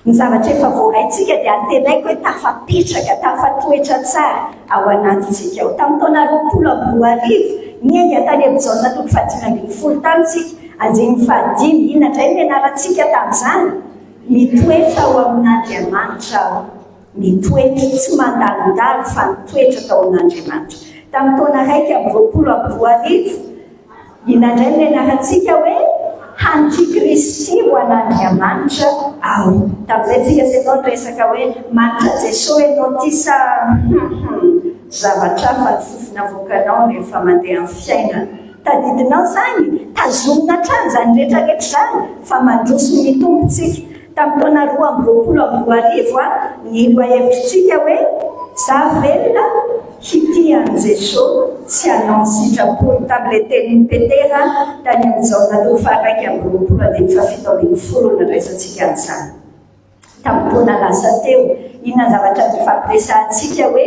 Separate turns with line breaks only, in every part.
ny zavatra efa voaraintsika dia antenaiko hoe tafapetraka tafatoetra tsara ao anatintsika ao. Tamin'ny taona 2021 miainga tany amin'ny jaona toko 520 tamitsika anjeny fahadimy ina indray mianarantsika tamin'izany mitoetra ao amin'Andriamanitra ao, mitoetra tsy mandalondalo fa mitoetra tao amin'Andriamanitra. Tamin'ny taona 2021 ina indray mianarantsika hoe antikristy ho an'Andriamanitra ao. Tamin'izay tsika senao resaka hoe manitra Jesosy enao ty sa zavatra fa ny fofona vokanao rehefa mandeha amin'ny fiainana. Tadidinao zany tazomina hatrany zany rehetrarehetra zany fa mandroso mitombotsika. Tamin'ny taona 2022 ny loha-hevitrintsika hoe za velona hity an'i Jesosy tsy hanao ny sitrapolo. Tamin'ilay tenin'ny Petera tany amin'ny jaona toko 2:17 no resantsika an'izany. Tamin'ny taona lasa teo inona zavatra nifampiresahantsika hoe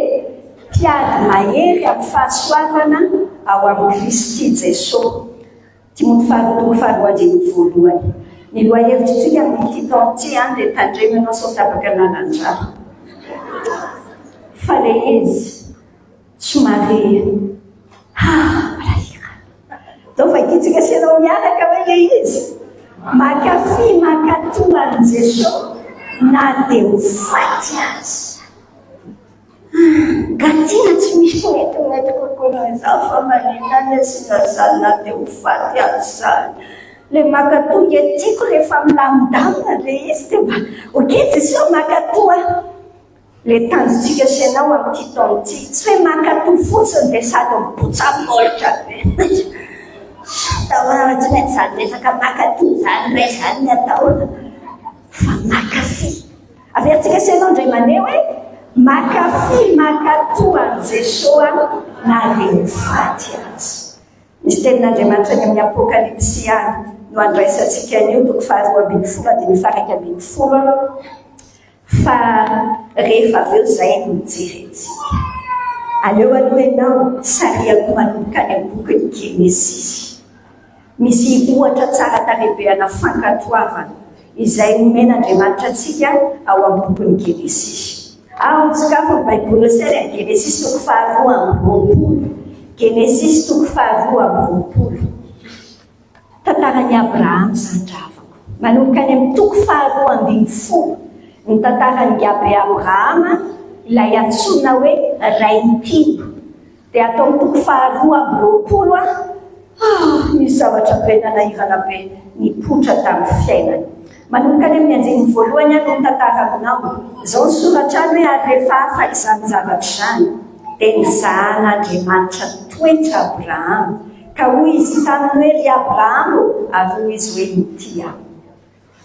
mpiady mahery amin'ny fahasoavana ao amin'ny Kristy Jesosy. Timothy 2:2. Ny loha-hevitrintsika n'ity taona ity dia tandremanao sao tapaka lalan-draha. Fa le izy somary rahira. Dao vakitsika senao miaraka hoe le izy makafy makatoa an'i Jesosy na dia ho faty azy. Gatina tsy misy mety kokoa izao fa manintany asina zany na dia ho faty azy zany. Le makatoa tiako rehefa milamindamina le izy dia mba okey Jesosy makatoa. Le tanjontsika senao amin'ity taona ity tsy hoe makatoa fotsiny dia sady mibotsamolitra be. Taona tsy mety zany resaka makatoa zany re zany ny atao fa makafy. Averintsika senao indray mandeha hoe makafy makatoa an'i Jesosy na dia ho faty azy. Misy tenin'Andriamanitra ny amin'ny Apokalipsy no andraisantsika an'io toko 2:12 fa rehefa avy eo zay no mijeretsika. Aleo aloha ianao sariako manomboka any amin'ny bokin'ny Genesisy. Misy ohatra tsara tarebeana fankatoavana izay nomen'Andriamanitra antsika ao amin'ny bokin'ny Genesisy. Ao tsikafa ny Baiboly sery ny Genesisy toko 2:20. Genesisy toko 2:20. Tantaran'i Abraham zany dravako. Manomboka any amin'ny toko 2:20. Ny tantaran'i Abraham ilay antsoina hoe Rain-Timbo. Dia atao amin'ny toko 2:20 misy zavatra benanahirana be nipotra tamin'ny fiainany. Manomboka any amin'ny anjeny voalohany no tantaranao. Izao ny soratra any hoe ary rehefa afaka izany zavatra izany dia nizahan'Andriamanitra toetra Abraham ka hoy izy taminy hoe ry Abraham ary hoy izy hoe ity aho.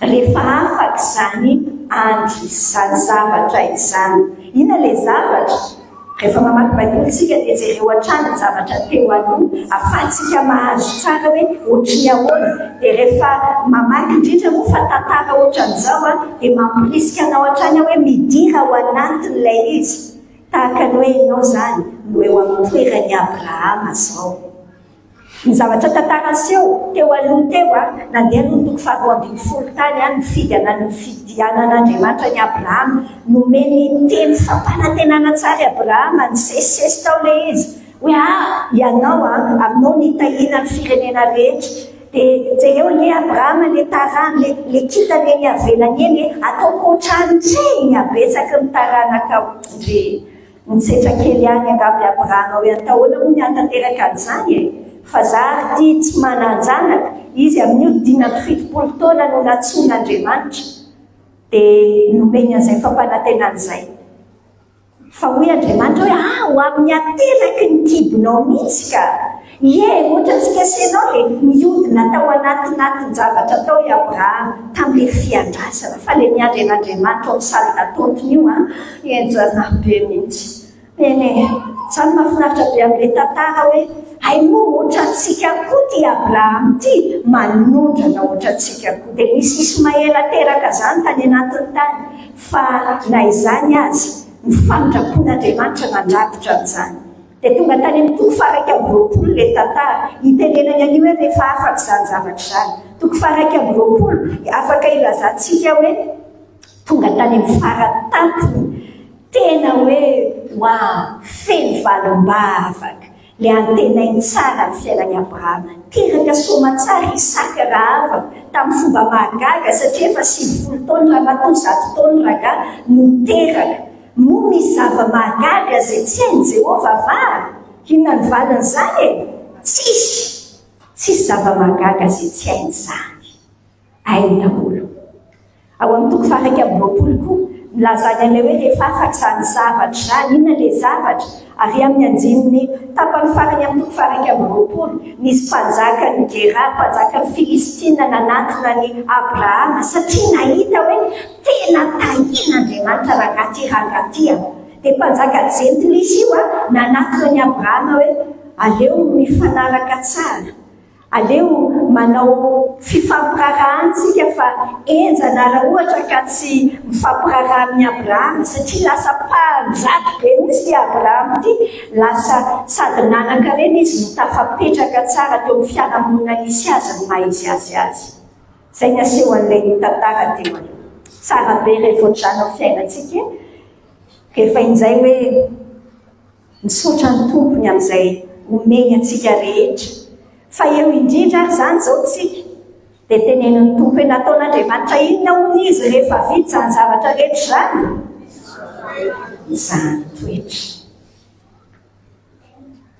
Rehefa afaka izany andro izany zavatra izany. Ina le zavatra? Rehefa mamaky Baiboly tsika dia jereo hatrany ny zavatra teo aloha ahafahantsika mahazo tsara hoe ohatry ahoana. Dia rehefa mamaky indrindra moa fa tantara ohatran'izao dia mampirisika anao hatrany hoe midira ao anatin'ilay izy. Tahaka ny hoe ianao zany no eo amin'ny toeran'i Abrahama izao. Ny zavatra tantaraseho teo aloha teo nandeha no toko 2:20 tany ny fidianan'Andriamanitra ny Abrahama nomeny teny fampanantenana tsara Abrahama ny sesisesy tao le izy hoe ianao aminao nitahina ny firenena rehetra. Dia jereo le Abrahama le tarana le kitany eny avelany eny ataoko ohatran'ireny abetsaka ny taranakao. Nitsetra kely any angavy Abrahama hoe atahoana moa ny hatanteraka an'izany fa zary ty tsy mananjanaka izy amin'ny 17 taona no natsoin'Andriamanitra dia nomeny an'izay fampanantenana izay. Fa hoy Andriamanitra hoe ho amin'ny ateraky ny kibonao mihitsy ka. Ohatrantsika senao dia miodina tao anatin'ny zavatra tao i Abrahama tamin'ilay fiandrasana fa le miandry an'Andriamanitra ao misalina tompony io enjana be mihitsy. Zany mahafinaritra be amin'ilay tantara hoe moa ohatrantsika koa ty Abrahama ty manondrana ohatrantsika koa. Dia misy Ismaela teraka zany tany anatiny tany fa na izany azy ny famindrapon'Andriamanitra nandrakotra amin'izany. Dia tonga tany amin'ny toko 2:20 ilay tantara itenenany an'io hoe rehefa afaka izany zavatra izany. Toko 2:20 afaka ilazantsika hoe tonga tany amin'ny faratampony tena hoe hoa feno valom-bavaka le antenainy tsara ny fiainan'i Abrahama. Teraka soamantsara Isaka raha avaka tamin'ny fomba mahagaga satria efa 70 taona raha matoa 100 taona raha no teraka mo misy zava-mahagaga zay tsy hainy Jehova vary. Inona ny valin'izany e? Tsisy zava-mahagaga zay tsy hainy zany. Hainy daholo. Ao amin'ny toko fahaky amin'ny roapolo koa milazana ilay hoe rehefa afaka izany zavatra zany, inona ilay zavatra? Ary amin'ny andininy tapany farany amin'ny toko fahaky amin'ny roapolo nisy mpanjakany Gerar, mpanjakany Filistina nanatona ny Abrahama satria nahita hoe tena tahian'Andriamanitra rangaty. Dia mpanjaka jentilisa io nanatona ny Abrahama hoe aleo mifanaraka tsara, aleo manao fifampirarahantsika fa enjana raha ohatra ka tsy mifampiraraha amin'ny Abrahama satria lasa mpanjaky be mihitsy ny Abrahama ity, lasa sady nanaka reny izy no tafapetraka tsara teo amin'ny fiarahamonina nisy azy no maha izy azy. Izay ny aseho an'ilay tantara teo any. Tsara be rehefa ohatranao fiainantsika rehefa inizay hoe misaotra ny tompony amin'izay omeny antsika rehetra. Fa eo indrindra ary zany zao tsika dia teneniny tompo hoe nataon'Andriamanitra inona hono izy rehefa vita izany zavatra rehetra zany? Izany toetra.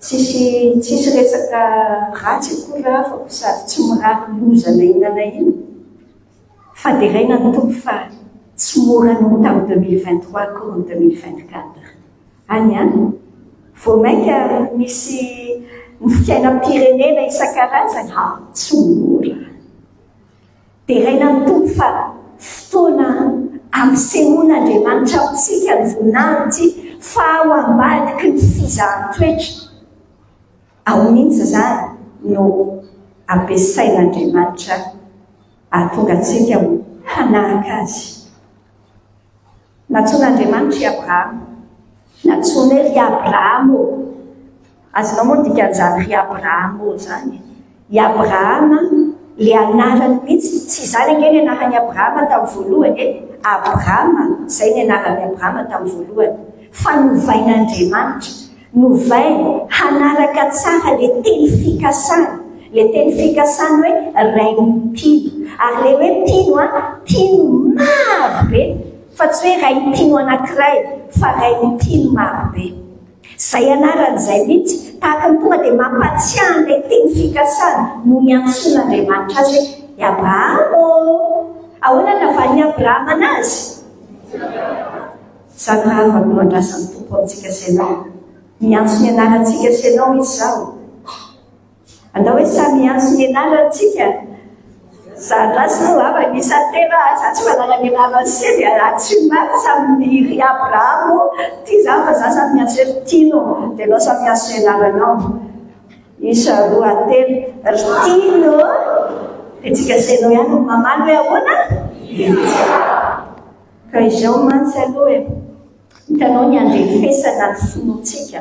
Tsisy resaka ratsy akory afako sady tsy mirary lozana inana iny. Fa dia raina ny tompo fa tsy mora no tamin'ny 2023 koa ny 2024. Any vao mainka misy ny fiainam-pirenena isan-karazany tsy mora. Dia raina ny tompo fa fotoana ampisehoan'Andriamanitra amintsika ny voninahiny ity fa ao ambadiky ny fizaham-toetra. Ao mihitsy zany no ampiasain'Andriamanitra ahatonga antsika hanaraka azy. Natsoin'Andriamanitra i Abrahama, natsoina ry Abrahama. Azonao moa dikan'izany ry Abrahama zany. I Abrahama le anarany mihitsy, tsy izany angeny anaran'i Abrahama tamin'ny voalohany Abrahama, izay ny anaran'i Abrahama tamin'ny voalohany. Fa novain'Andriamanitra, novainy hanaraka tsara le teny fikasana. Le teny fikasana hoe ray mpino. Ary le hoe mpino mpino maro be. Fa tsy hoe ray mpino anankiray, fa ray mpino maro be. Izay anaran'izay mihitsy tahaka ny tonga dia mampatsiahy ilay teny fikasana no niantsoan'Andriamanitra azy hoe i Abrahama. Ahoana navalin'i Abrahama anazy? Izany raha avy no andrasan'ny tompo amintsika senao. Miantso ny anarantsika senao izy izao. Andao hoe samy miantso ny anarantsika. Zandrasino ava nisa tena za tsy manana ny anarany se dia tsy maty samy ry Abrahama ty za fa za samy miantso hoe Tino dia anao samy miantso ny anaranao. Isa roa telo ry Tino dia tsika senao ihany no mamaly hoe ahoana? Ka izao mantsy aloha hitanao ny andrefesana ny finoantsika.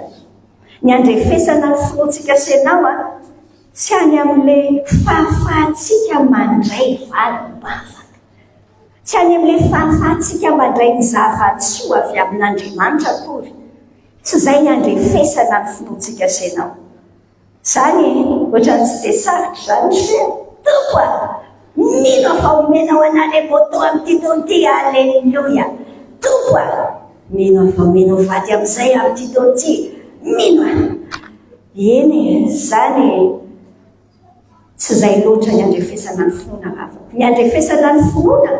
Ny andrefesana ny finoantsika senao tsy any amin'ilay fahafahantsika mandray valom-bavaka. Tsy any amin'ilay fahafahantsika mandray ny zava-tsoa avy amin'Andriamanitra akory. Tsy izay ny andrefesana ny finoantsika senao. Izany ohatrany tsy dia sarotra zany se tompo mino afa omenao anahy moto amin'ity taona ity, alleluia. Tompo mino afa omenao vady amin'izay amin'ity taona ity, mino eny zany. Tsy izay loatra ny andrefesana ny finoana ravaka. Ny andrefesana ny finoana,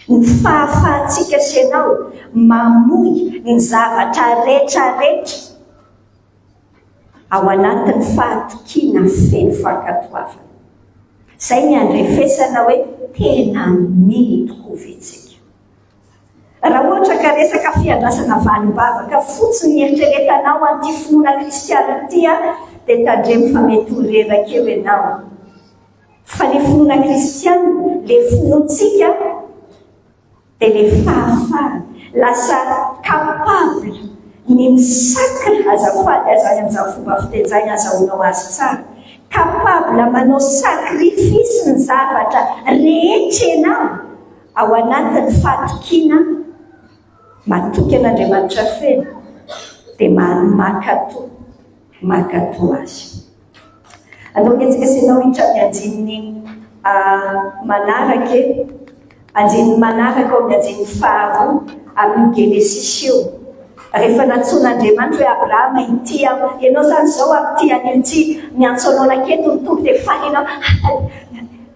ny fahafahantsika senao mamoy ny zavatra rehetra ao anatin'ny fahatokiana feno fankatoavana. Izay ny andrefesana hoe tena mino tokoa vetsika. Raha ohatra ka resaka fiandrasana valom-bavaka fotsiny eritreretanao an'ity finoana kristiana ity dia tandremo fa mety ho rerakeo ianao. Fa le finoana kristiana, le finoantsika dia le fahafahana, lasa kapabla ny misakra azafady azany amin'izany fomba fiteny azahoanao azy tsara. Kapabla manao sakrifisy ny zavatra rehetra ianao ao anatin'ny fatokiana matoky an'Andriamanitra feno dia makato azy. Anaonetsika senao hitra ny anjininy manaraka anjininy manaraka ao amin'ny anjininy faharoa amin'ny Genesis io. Rehefa natsoan'Andriamanitra hoe Abrahama ity ianao zany zao amty anio ty miantso anao naketo ny tompo dia faninao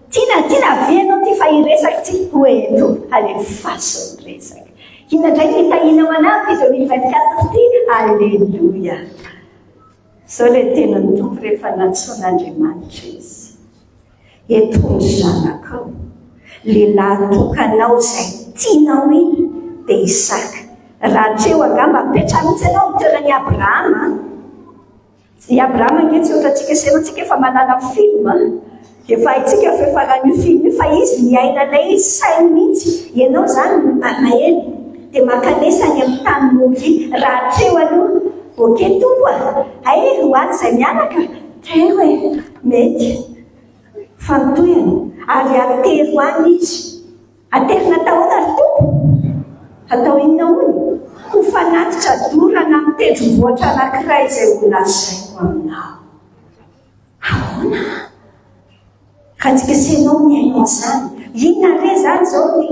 tiana avianao ty fa iresaka ty hoeto alefasony resaka inandray mitahinao anaty 2024 ty alleluia. Zao le tenany tompo rehefa natsoan'Andriamanitra izy etony zanakao lehilahy tokanao zay tianao iny dia Isaka. Raha treo angamba mipetra mihitsy ianao mitoerany Abrahama. I Abrahama nge tsy ohatratsika senantsika efa manana film efa haitsika fefaran'io film io fa izy miainanay izy sainy mihitsy ianao zany mahely dia makanesany amin'ny tany mory. Raha treo aloha oke tompo ho any izay mianaka treo mety fantoyany ary atero any izy aterina tahoana ry tompo atao inona hono ho fanatitra dorana amin'ny tendrombohitra anankiray izay ho lazaiko aminao. Ahoana ka tsika senao miainao zany inona re zany zao ny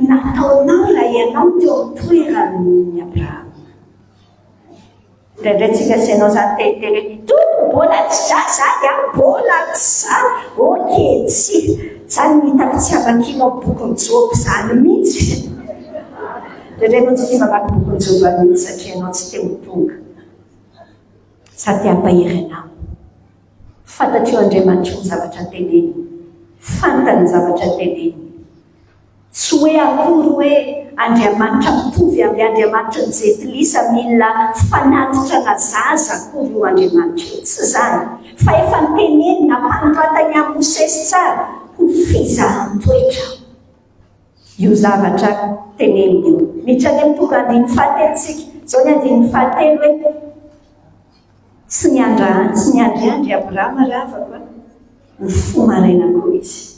nataonao raha ianao teo toeran'ny Abrahama. Indraindray tsika senao zany tetele tompo mbola tsy za zany mbola tsy za oke tsy zany mitako tsy avakinao bokyny joko zany mihitsy. Indraindray anao tsy tia mamaky bokyny joko mihitsy satria anao tsy teo tonga sady ampahery anao. Fantatrio Andriamanitra ny zavatra teneny, fantany zavatra teneny. Tsy hoe akory hoe Andriamanitra mitovy amin'ny Andriamanitra ny Zetilisa mila fanatitra na zaza akory io Andriamanitra tsy zany fa efa niteneny nampanoratany amin'ny Mosesy tsara ho fizahan-toetra io zavatra teneny io. Miditra any amin'ny tonga andiny fahatelontsika zao ny andiny fahatelo hoe tsy niandriandry Abrahama ravaka ny fo maraina koa izy.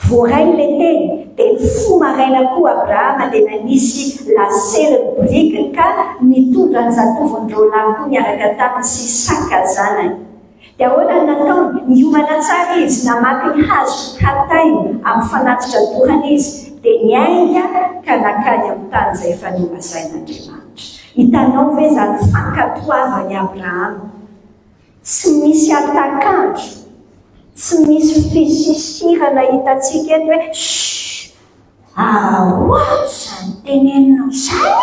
Voaray le teny dia ny fo maraina koa Abrahama dia nanisy lasely ka nitondra ny zatovindreo lahy koa niaraka taminy sy Isaka zanany. Dia ahoana nataony niomana tsara izy namaky ny hazo katainy amin'ny fanatitra dorana izy dia niainga ka nakany amin'ny tany izay efa nobazain'Andriamanitra. Hitanao ve zany fankatoavany Abrahama tsy misy atakandro tsy misy fisisirana hitantsika eto hoe ahoana zany teneninao zany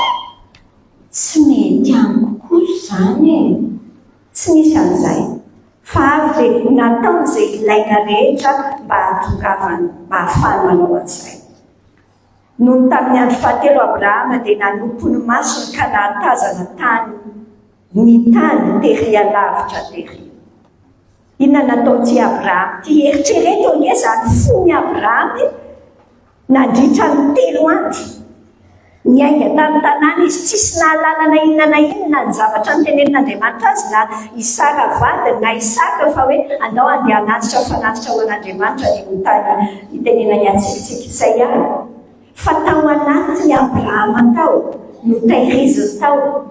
tsy mety amiko zany tsy misy an'izay fa avy dia nataon'izay ilaina rehetra mba hatongavany mba hahafahany manao an'izay. Noho tamin'ny andro fahatelo Abrahama dia nanompo ny masony ka nahatazana tany ny tany tery alavitra tery. Inona nataon'ity Abrahama? Ty eritrereto nge zany fony Abrahama nandritra ny 3 andro niainga tany tanàna izy tsisy nahalalana inona na inona ny zavatra nitenenin'Andriamanitra azy na Isaka vadiny na Isaka fa hoe andao andeha hanatitra fanatitra ho an'Andriamanitra ny tany hitenenany antsika izay ihany. Fa tao anatiny Abrahama tao no tahiriziny tao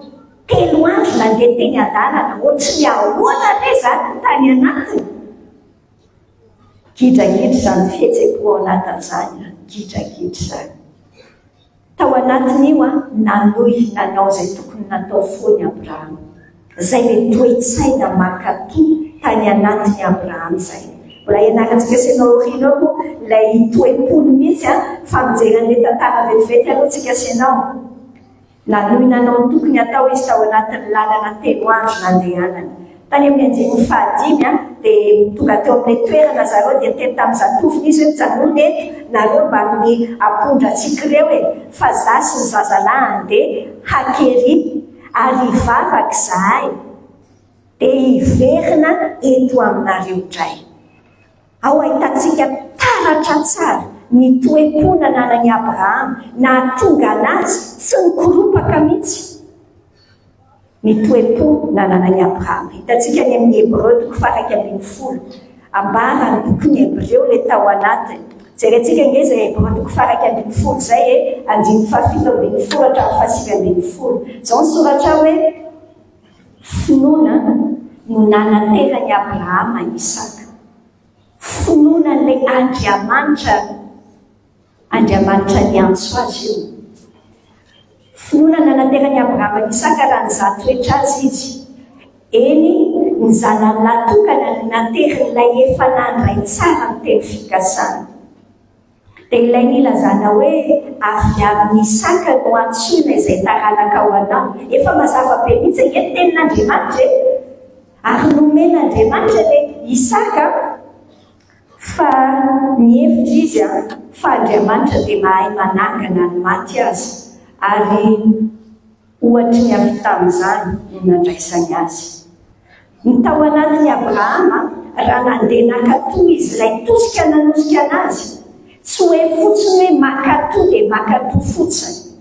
3 andro nandeha teny an-dalana ohatry ny ahoana re zany tany anatiny. Gidragidry zany fihetseko ao anatin'izany gidragidry zany. Tao anatiny io nanohy nanao izay tokony natao foany Abrahama. Izay le toe-tsaina makato tany anatiny Abrahama izay. Mbola ianaratsika senao orinao moa ilay toe-pony mihitsy famonjeran'ilay tantara vetivety aloha tsika senao. Nanohy nanao ny tokony atao izy tao anatin'ny lalana 3 andro nandehanany. Tany amin'ny anjininy fahadimy dia tonga teo amin'ilay toerana zareo dia teny tamin'ny zatoviny izy hoe mijanona eto nareo mba amin'ny apondra antsika ireo fa za sy ny zazalahy andeha hakery ary hivavaka zahay dia hiverina eto aminareo indray. Ao ahitantsika taratra tsara ny toe-pona nanan'i Abrahama nahatonga anazy tsy nikoropaka mihitsy. Ny toe-po nanan'i Abrahama hitantsika ny amin'ny Hebreo 4:10 ambara ny bokin'ny Hebreo le tao anatiny jerentsika nge zay boatoko faraky ambin'ny folo zay andiny fahafito ambin'ny folo hatramin'ny fahasivy ambin'ny folo zao ny soratra hoe finoana no nanaterany Abrahama Isaka. Finoana ilay Andriamanitra niantso azy io. Finoana nanaterany Abrahama Isaka raha nizato toetra azy izy. Eny ny zanany natokana nateran'ilay efa nandray tsara ny teny fikasana. Dia ilay nilazana hoe avy amin'ny Isaka no antsoina izay taranaka ao anao. Efa mazava be mihitsy eto tenin'Andriamanitra ary nomen'Andriamanitra ilay Isaka fa nihevitra izy fa Andriamanitra dia mahay manangana ny maty azy ary ohatra ny avy tamin'izany no nandraisany azy. Ny tao anatin'ny Abrahama raha nandeha nakatoa izy ilay tosika nanosika anazy, tsy hoe fotsiny hoe makatoa dia makatoa fotsiny,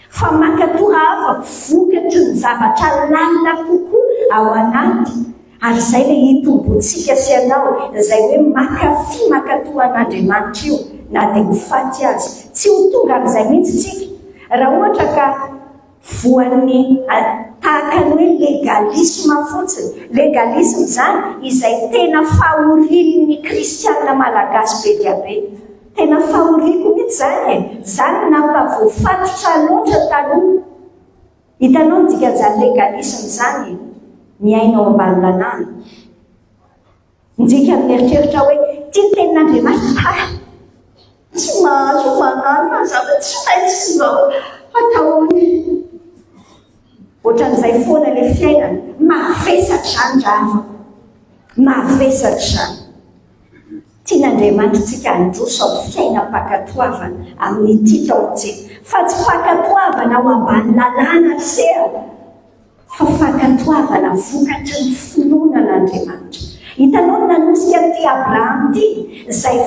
fa makatoa raha afaka vokatry ny zavatra lalina kokoa ao anaty. Ary izay ilay hitombontsika sy anao, izay hoe makatoa an'Andriamanitra io na dia mifaty azy. Tsy ho tonga amin'izay mihitsy tsika raha ohatra ka voan'ny tahaka ny hoe legalisme fotsiny. Legalisme izany izay tena fahorian'ny kristianina malagasy be dia be. Tena fahoriako mihitsy zany zany nampavoafatotra loatra taloha. Hitanao ny dikan'izany legalisme zany miainao ambany lalàna. Ndika mieritreritra hoe tia tenin'Andriamanitra, tsy mahazo manano mazava tsy maintsy izao ataony. Ohatran'izay foana ilay fiainana, mavesatra izany rava, mavesatra izany. Tian'Andriamanitra tsika handroso amin'ny fiainam-pakatoavana amin'ity taontsika. Fa tsy fakatoavana ao ambany lalàna seha, fa fakatoavana vokatry ny finoana an'Andriamanitra. Hitanao nanosika ty Abrahama ty, izay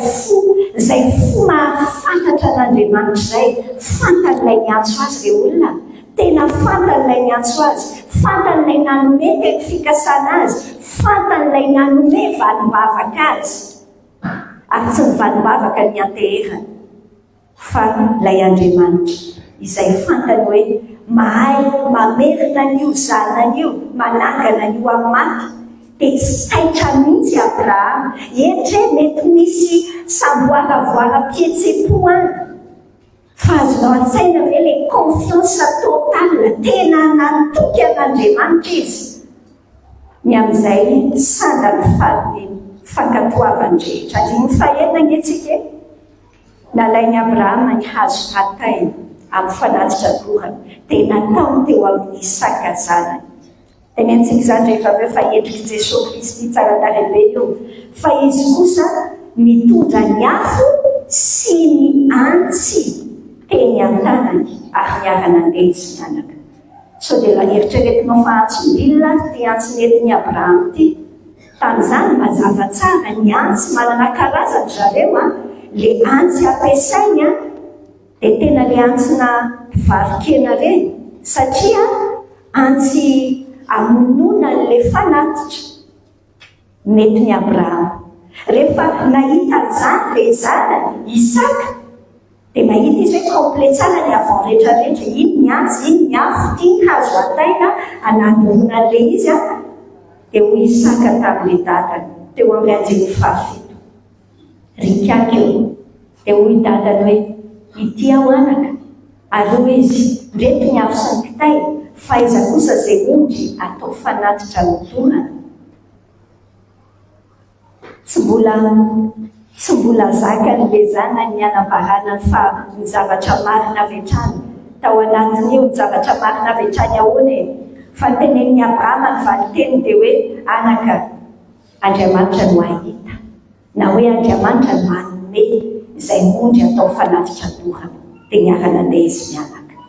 fo mahafantatra an'Andriamanitra izay, fantan'ilay niantso azy ireo olona. Tena fantan'ilay niantso azy, fantan'ilay nanome teny fikasana azy, fantan'ilay nanome valom-bavaka azy. Ary tsy ny valom-bavaka ny anteherana, fa ilay Andriamanitra izay fantany hoe mahay mamerina an'io zanany io, manangana an'io amin'ny maty. Dia tsy taitra mihitsy Abrahama. Etre mety misy samboaravoara-pihetsepo any, fa azonao an-tsaina ve ilay confiance totale tena natoky an'Andriamanitra izy. Ny amin'izay sanda ny fankatoavany rehetra. Andiny fahenina anetsika nalain'i Abrahama ny hazo ratainy amin'ny fanatitra dorana dia nataony teo amin'ny Isaka zanany. Tenentsika izany rehefa aveo fa endriky Jesosy Kristy tsara tarehibe io, fa izy kosa mitondra ny afo sy ny antsy teny an-tanany ary miara-nandeha izy mianaka. Sao dia raha eritreretinao fa antsom-bilona ty antsy nentin'i Abrahama ty, tamin'izany mazava tsara ny antsy manana karazany zareo le antsy ampiasainy dia tena le antsina varikena reny, satria antsy amonoana le fanatitra nentin'i Abrahama. Rehefa nahita an'izany le zanany Isaka, dia mahita izy hoe complet tsara ny avao rehetrarehetra, iny ny antsy, iny ny afo, ty ny hazo ataina anandorona le izy dia ho Isaka tamin'ilay dadany teo amin'ny andiny fahafito. Rikaka eo dia hoy dadany hoe ity aho anaka, ary hoe izy reto ny afo sy ny kitay, fa iza kosa izay ondry atao fanatitra ny dorana. Tsy mbola zakan'ilay zanany ny anambarana ny zavatra marina avy hatrany. Tao anatin'io ny zavatra marina avy hatrany ahoana fa tenenin'i Abrahama ny valiteny dia hoe anaka, Andriamanitra no ahita, na hoe Andriamanitra no manome izay mondry atao fanatitra dorana. Dia niara-nandeha izy mianaka.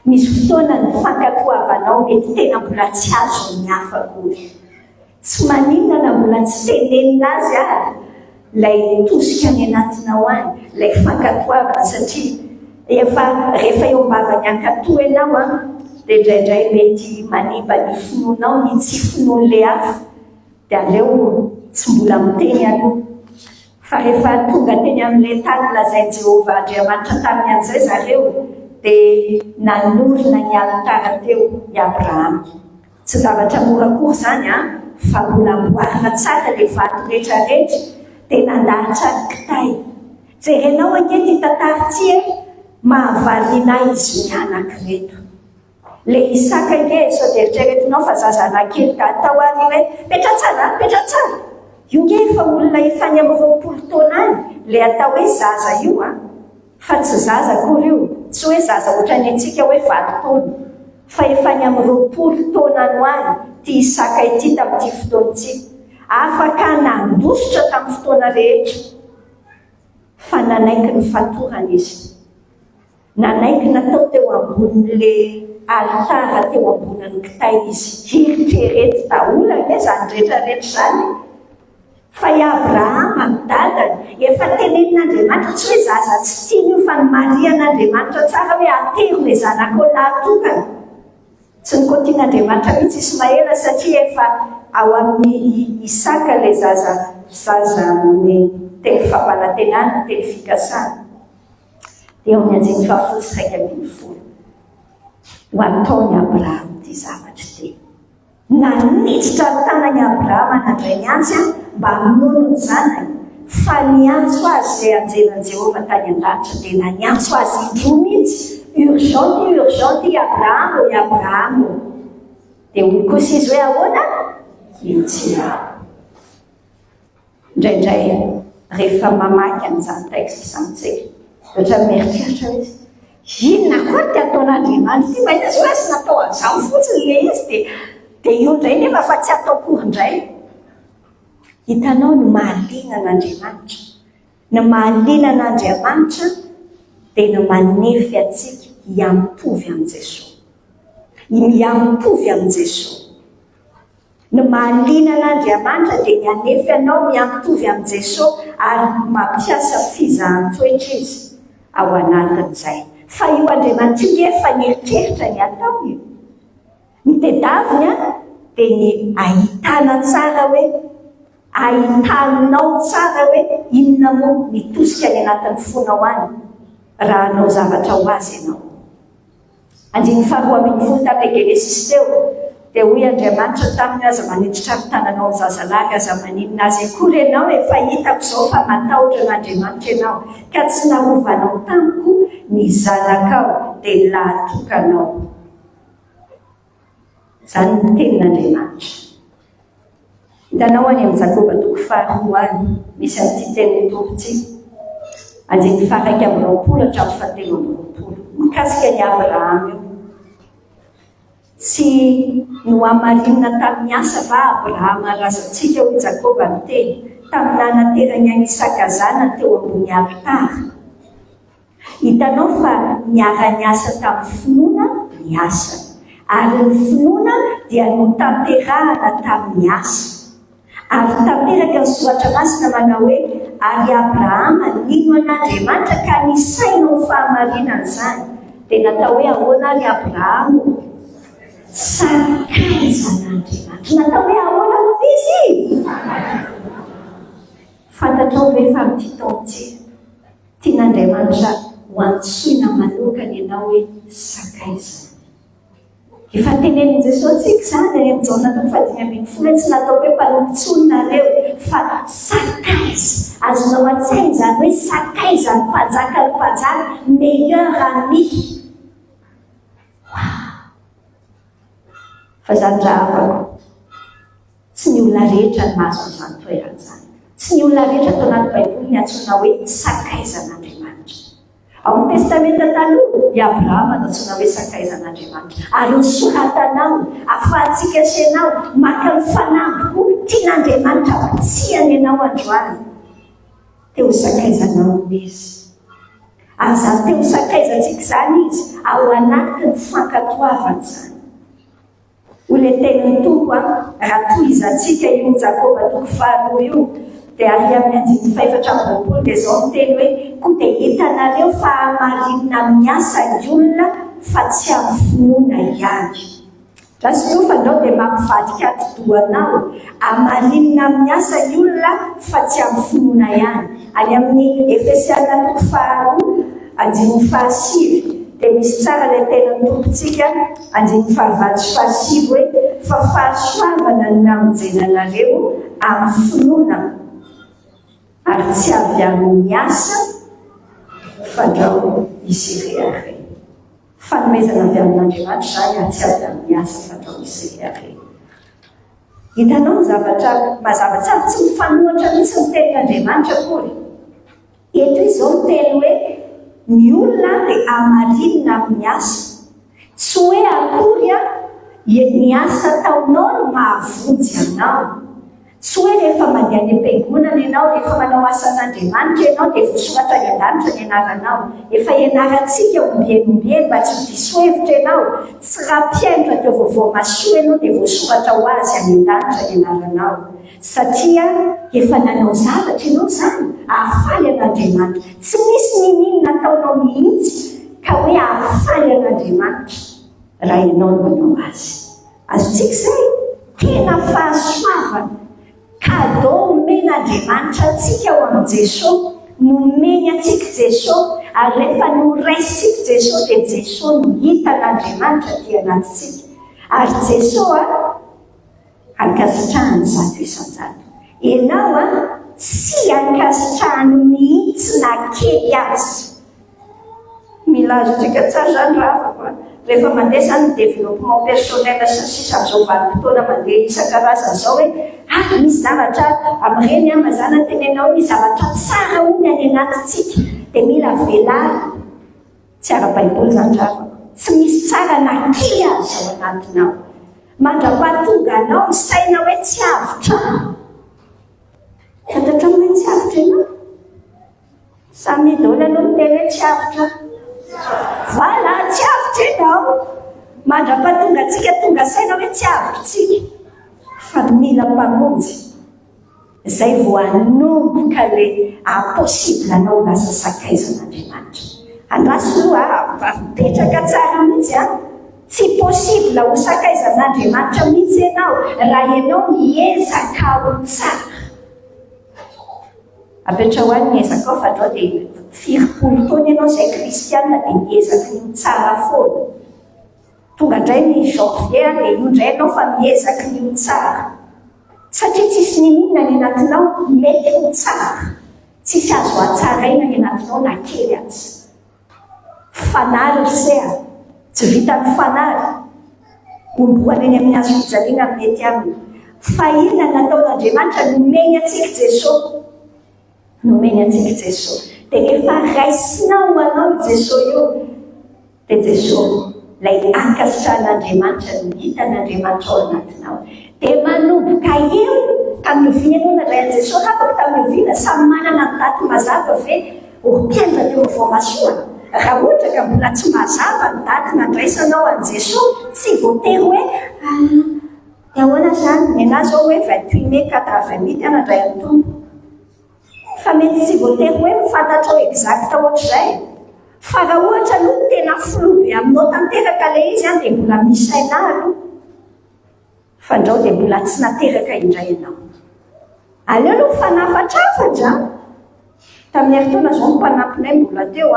Misy fotoana ny fankatoavanao mety tena mbola tsy azo ny hafa-kory. Tsy maninona na mbola tsy tenenina azy ilay tosika ny anatinao any, ilay fankatoavana, satria rehefa eo ambavany ankatoa ianao dia indraindray mety manimba ny finoanao ny tsy finoan'ilay afo, dia aleo tsy mbola miteny aloha Fa rehefa tonga teny amin'ilay tany lazainy Jehovah Andriamanitra tamin'ny an'izay zareo dia nanorina ny alitara teo i Abrahama. Tsy zavatra mora koa zany fa mbola amboarina tsara ilay vato rehetrarehetra dia nandahatra ny kitay. Jerenao anketo tantara ity mahavaliana izy mianankireto. Le Isaka nge sao dia eritreretinao fa zazana kely ka atao ary hoe petra tsara. Io nge efa olona efa ny amin'ny 20 taona any le atao hoe zaza io fa tsy zaza kory io, tsy hoe zaza ohatrany antsika hoe 20 taona fa efa ny amin'ny 20 taona no any ty Isaka ity tamin'ity fotoana ity. Afaka nandositra tamin'ny fotoana rehetra fa nanaiky ny fatorana izy. Nanaiky natao teo ambonin'le alitara teo ambonin'ny kitay izy. Hiritrereto daholo anie zany rehetrarehetra zany. Fa i Abrahama midadany efa tenen'Andriamanitra tsy hoe zaza tsy tiany io fa ny marian'Andriamanitra tsara hoe atero le zanako lahatokana. Tsy nikotian'Andriamanitra mihitsy Ismaela satria efa ao amin'ny Isaka le zaza amin'ny teny fampanantenana, teny fikasana. Dia eo amin'ny anjeny fahafolo sy 1 ho ataony Abrahama ty zavatra ty. Nanitsitra ny tanany Abrahama nandray ny antsy mba hamono ny zanany, fa niantso azy ilay anjelan'i Jehovah tany an-danitra dia naniantso azy indroa mihitsy. Urgent i Abrahama. Dia hoy kosa izy hoe ahoana? Intsina. Indraindray rehefa mamaky an'izany texte santsika ohatra mieritreritra izy inona koa ty ataon'Andriamanitra ty mahita azy hoe sy natao an'izao fotsiny le izy dia io indray nefa fa tsy atao kory indray. Hitanao ny mahaliana an'Andriamanitra. Ny mahaliana an'Andriamanitra dia ny manefy atsika hiampovy amin'i Jesosy. Miampovy amin'i Jesosy. Ny mahaliana an'Andriamanitra dia mianefy anao miampovy amin'i Jesosy ary mampiasa fizahan-toetra izy ao anatin'izay. Fa io Andriamanitra io efa nieritreritra ny atao io. Ny tedaviny dia ny ahitana tsara hoe ahitanao tsara hoe inona moa mitosika ny anatin'ny fonao any raha anao zavatra ho azy ianao. Andiny faharoa ambin'ny folo tamin'ny Genesis teo dia hoy Andriamanitra taminy aza maniditra amin'ny tananao zazalahy aza maninona azy akory ianao efa hitako izao fa matahotra an'Andriamanitra ianao ka tsy nahovanao tamiko ny zanakao dia lahatokanao. Zany ny tenin'Andriamanitra. Hitanao any amin'ny Jakoba 4 any misy an'ity teny tompitsy andiny faraiky amin'ny 20 hatramin'ny 17 mikasika ny Abrahama io. Tsy no amarinina tamin'ny asa va Abrahama razantsika hoy Jakoba ny teny tamin'ny nanaterany any Isaka zana teo ambony alitara. Hitanao fa niara-ny asa tamin'ny finoana ny asa ary ny finoana dia notanterahana tamin'ny asa. Ary tanteraka ny soratra masina manao hoe ary Abrahama nino an'Andriamanitra ka nisaina ho fahamarinana izany. Dia natao hoe ahoana ary Abrahama sarakaizan'Andriamanitra. Natao hoe ahoana moa izy? Fantatrao ve fa amin'ity taontsy tian'Andriamanitra ho antsoina manokana ianao hoe sakaizana. Efa tenenin Jesosy tsika zany any amin'ny Jaona 5:10 tsy natao hoe mpanompontsonareo fa sakaiza. Azonao an-tsaina zany hoe sakaiza ny mpanjaka ny mpanjaka meilleur ami. Fa zany raha afaka tsy ny olona rehetra ny mahazo an'izany toerana zany. Tsy ny olona rehetra atao anaty Baiboly ny antsoina hoe sakaizan'Andriamanitra. Ao amin'ny testamenta taloha i Abrahama antsoina hoe sakaizan'Andriamanitra. Ary nisoratanao ahafahantsika sianao maka ny fanampo tian'Andriamanitra ampitsihany ianao androany. Teo sakaizanao izy. Ary zany teo sakaizantsika zany izy ao anatin'ny fankatoavana zany. Ole teniny tompo raha tohizantsika io Jakoba 4 io dia ary amin'ny andiny 4 dia izao miteny hoe koa dia hitanareo fa hamarinina amin'ny asa ny olona fa tsy amin'ny finoana ihany. Raha sy io fa andao dia mampivadika atidohanao hamarinina amin'ny asa ny olona fa tsy amin'ny finoana ihany. any amin'ny Efesiana 4:5 dia misy tsara ilay tena tompontsika 5:7 hoe fa fahasoavana ny namonjenanareo amin'ny finoana ary tsy avy amin'ny asa fandrao izy reare. Fanomezana avy amin'Andriamanitra zany ary tsy avy amin'ny asa fandrao izy reare. Hitanao zavatra mazava tsara tsy mifanohitra mihitsy ny tenin'Andriamanitra akory. Eto izy zao miteny hoe ny olona dia amarinina amin'ny asa, tsy hoe akory ny asa ataonao no mahavonjy anao. Tsy hoe rehefa mandeha any am-piangonana ianao, rehefa manao asan'Andriamanitra ianao dia voasoratra ny an-danitra ny anaranao. Efa ianarantsika ombieny mba tsy ho diso hevitra ianao. Tsy raha mpiainitra teo vaovao masoa ianao dia voasoratra ho azy any an-danitra ny anaranao. Satria efa nanao zavatra ianao zany, ahafaly an'Andriamanitra. Tsy misy ninona nataonao mihitsy ka hoe ahafaly an'Andriamanitra raha ianao no manao azy. Azontsika izay tena fahasoavana kadô omen'Andriamanitra antsika ho amin'i Jesosy, nomeny antsika Jesosy, ary rehefa noraisitsika Jesosy dia Jesosy no hita n'Andriamanitra aty anatintsika. Ary Jesosy ankasitrahany zato isan-jato. Ianao tsy ankasitrahany mihitsy na kely azy. Mila azontsika tsara zany raha rehefa mandeha zany développement personnel sisa amin'izao vanim-potoana mandeha isan-karazany izao hoe misy zavatra amin'ireny mazana tenenao misy zavatra tsara hono any anatintsika dia mila velary. Tsy ara-baiboly zany raha tsy misy tsara na kely azy ao anatinao. Mandrapahatonga anao misaina hoe tsy avitra. Fantatrao hoe tsy avitra ianao? Samy daholo aloha miteny hoe tsy avitra. Voilà, tsy avitra ianao. Mandrapahatonga antsika tonga saina hoe tsy avitritsika. Fa mila mpamonjy. Izay vao hanomboka ilay impossible anao lasa sakaizan'Andriamanitra. Andraso aloha mipetraka tsara mihitsy tsy possible ho sakaizan'Andriamanitra mihitsy ianao raha ianao miezaka ho tsara. Apetrao any miezaka ao fa andreo dia 40 taona ianao izay kristiana dia miezaka ny tsara foana. Tonga indray ny janvier dia io indray ianao fa miezaka ny tsara. Satria tsisy ninona ny anatinao mety ho tsara. Tsisy azo atsaraina ny anatinao na kely azy. Fanary risea tsy vita ny fanary. Omboana eny amin'ny hazo fijaliana mety aminy. Fa inona nataon'Andriamanitra nomeny antsika Jesosy. Nomeny antsika Jesosy. Dia rehefa raisinao anao Jesosy io, dia Jesosy ilay ankasitrahan'Andriamanitra no hitan'Andriamanitra ao anatinao. Dia manomboka eo ka miovina ianao na ray Jesosy afaka tamiovina samy manana ny daty mazava ve mpiainatra teo vaovao masoa. Raha ohatra ka mbola tsy mazava ny daty nandraisanao an'i Jesosy, tsy voatery hoe ahoana zany niana zao hoe 28 mai 88 nandray ny tompo. Fa mety tsy voatery hoe mifantatrao exact ohatr'izay. Fa raha ohatra aloha tena flou be aminao tanteraka ilay izy dia mbola misy saina aloha. Fa andrao dia mbola tsy nateraka indray ianao. Aleo aloha fanafatrafatra. Tamin'ny heritaona izao ny mpanampinay mbola teo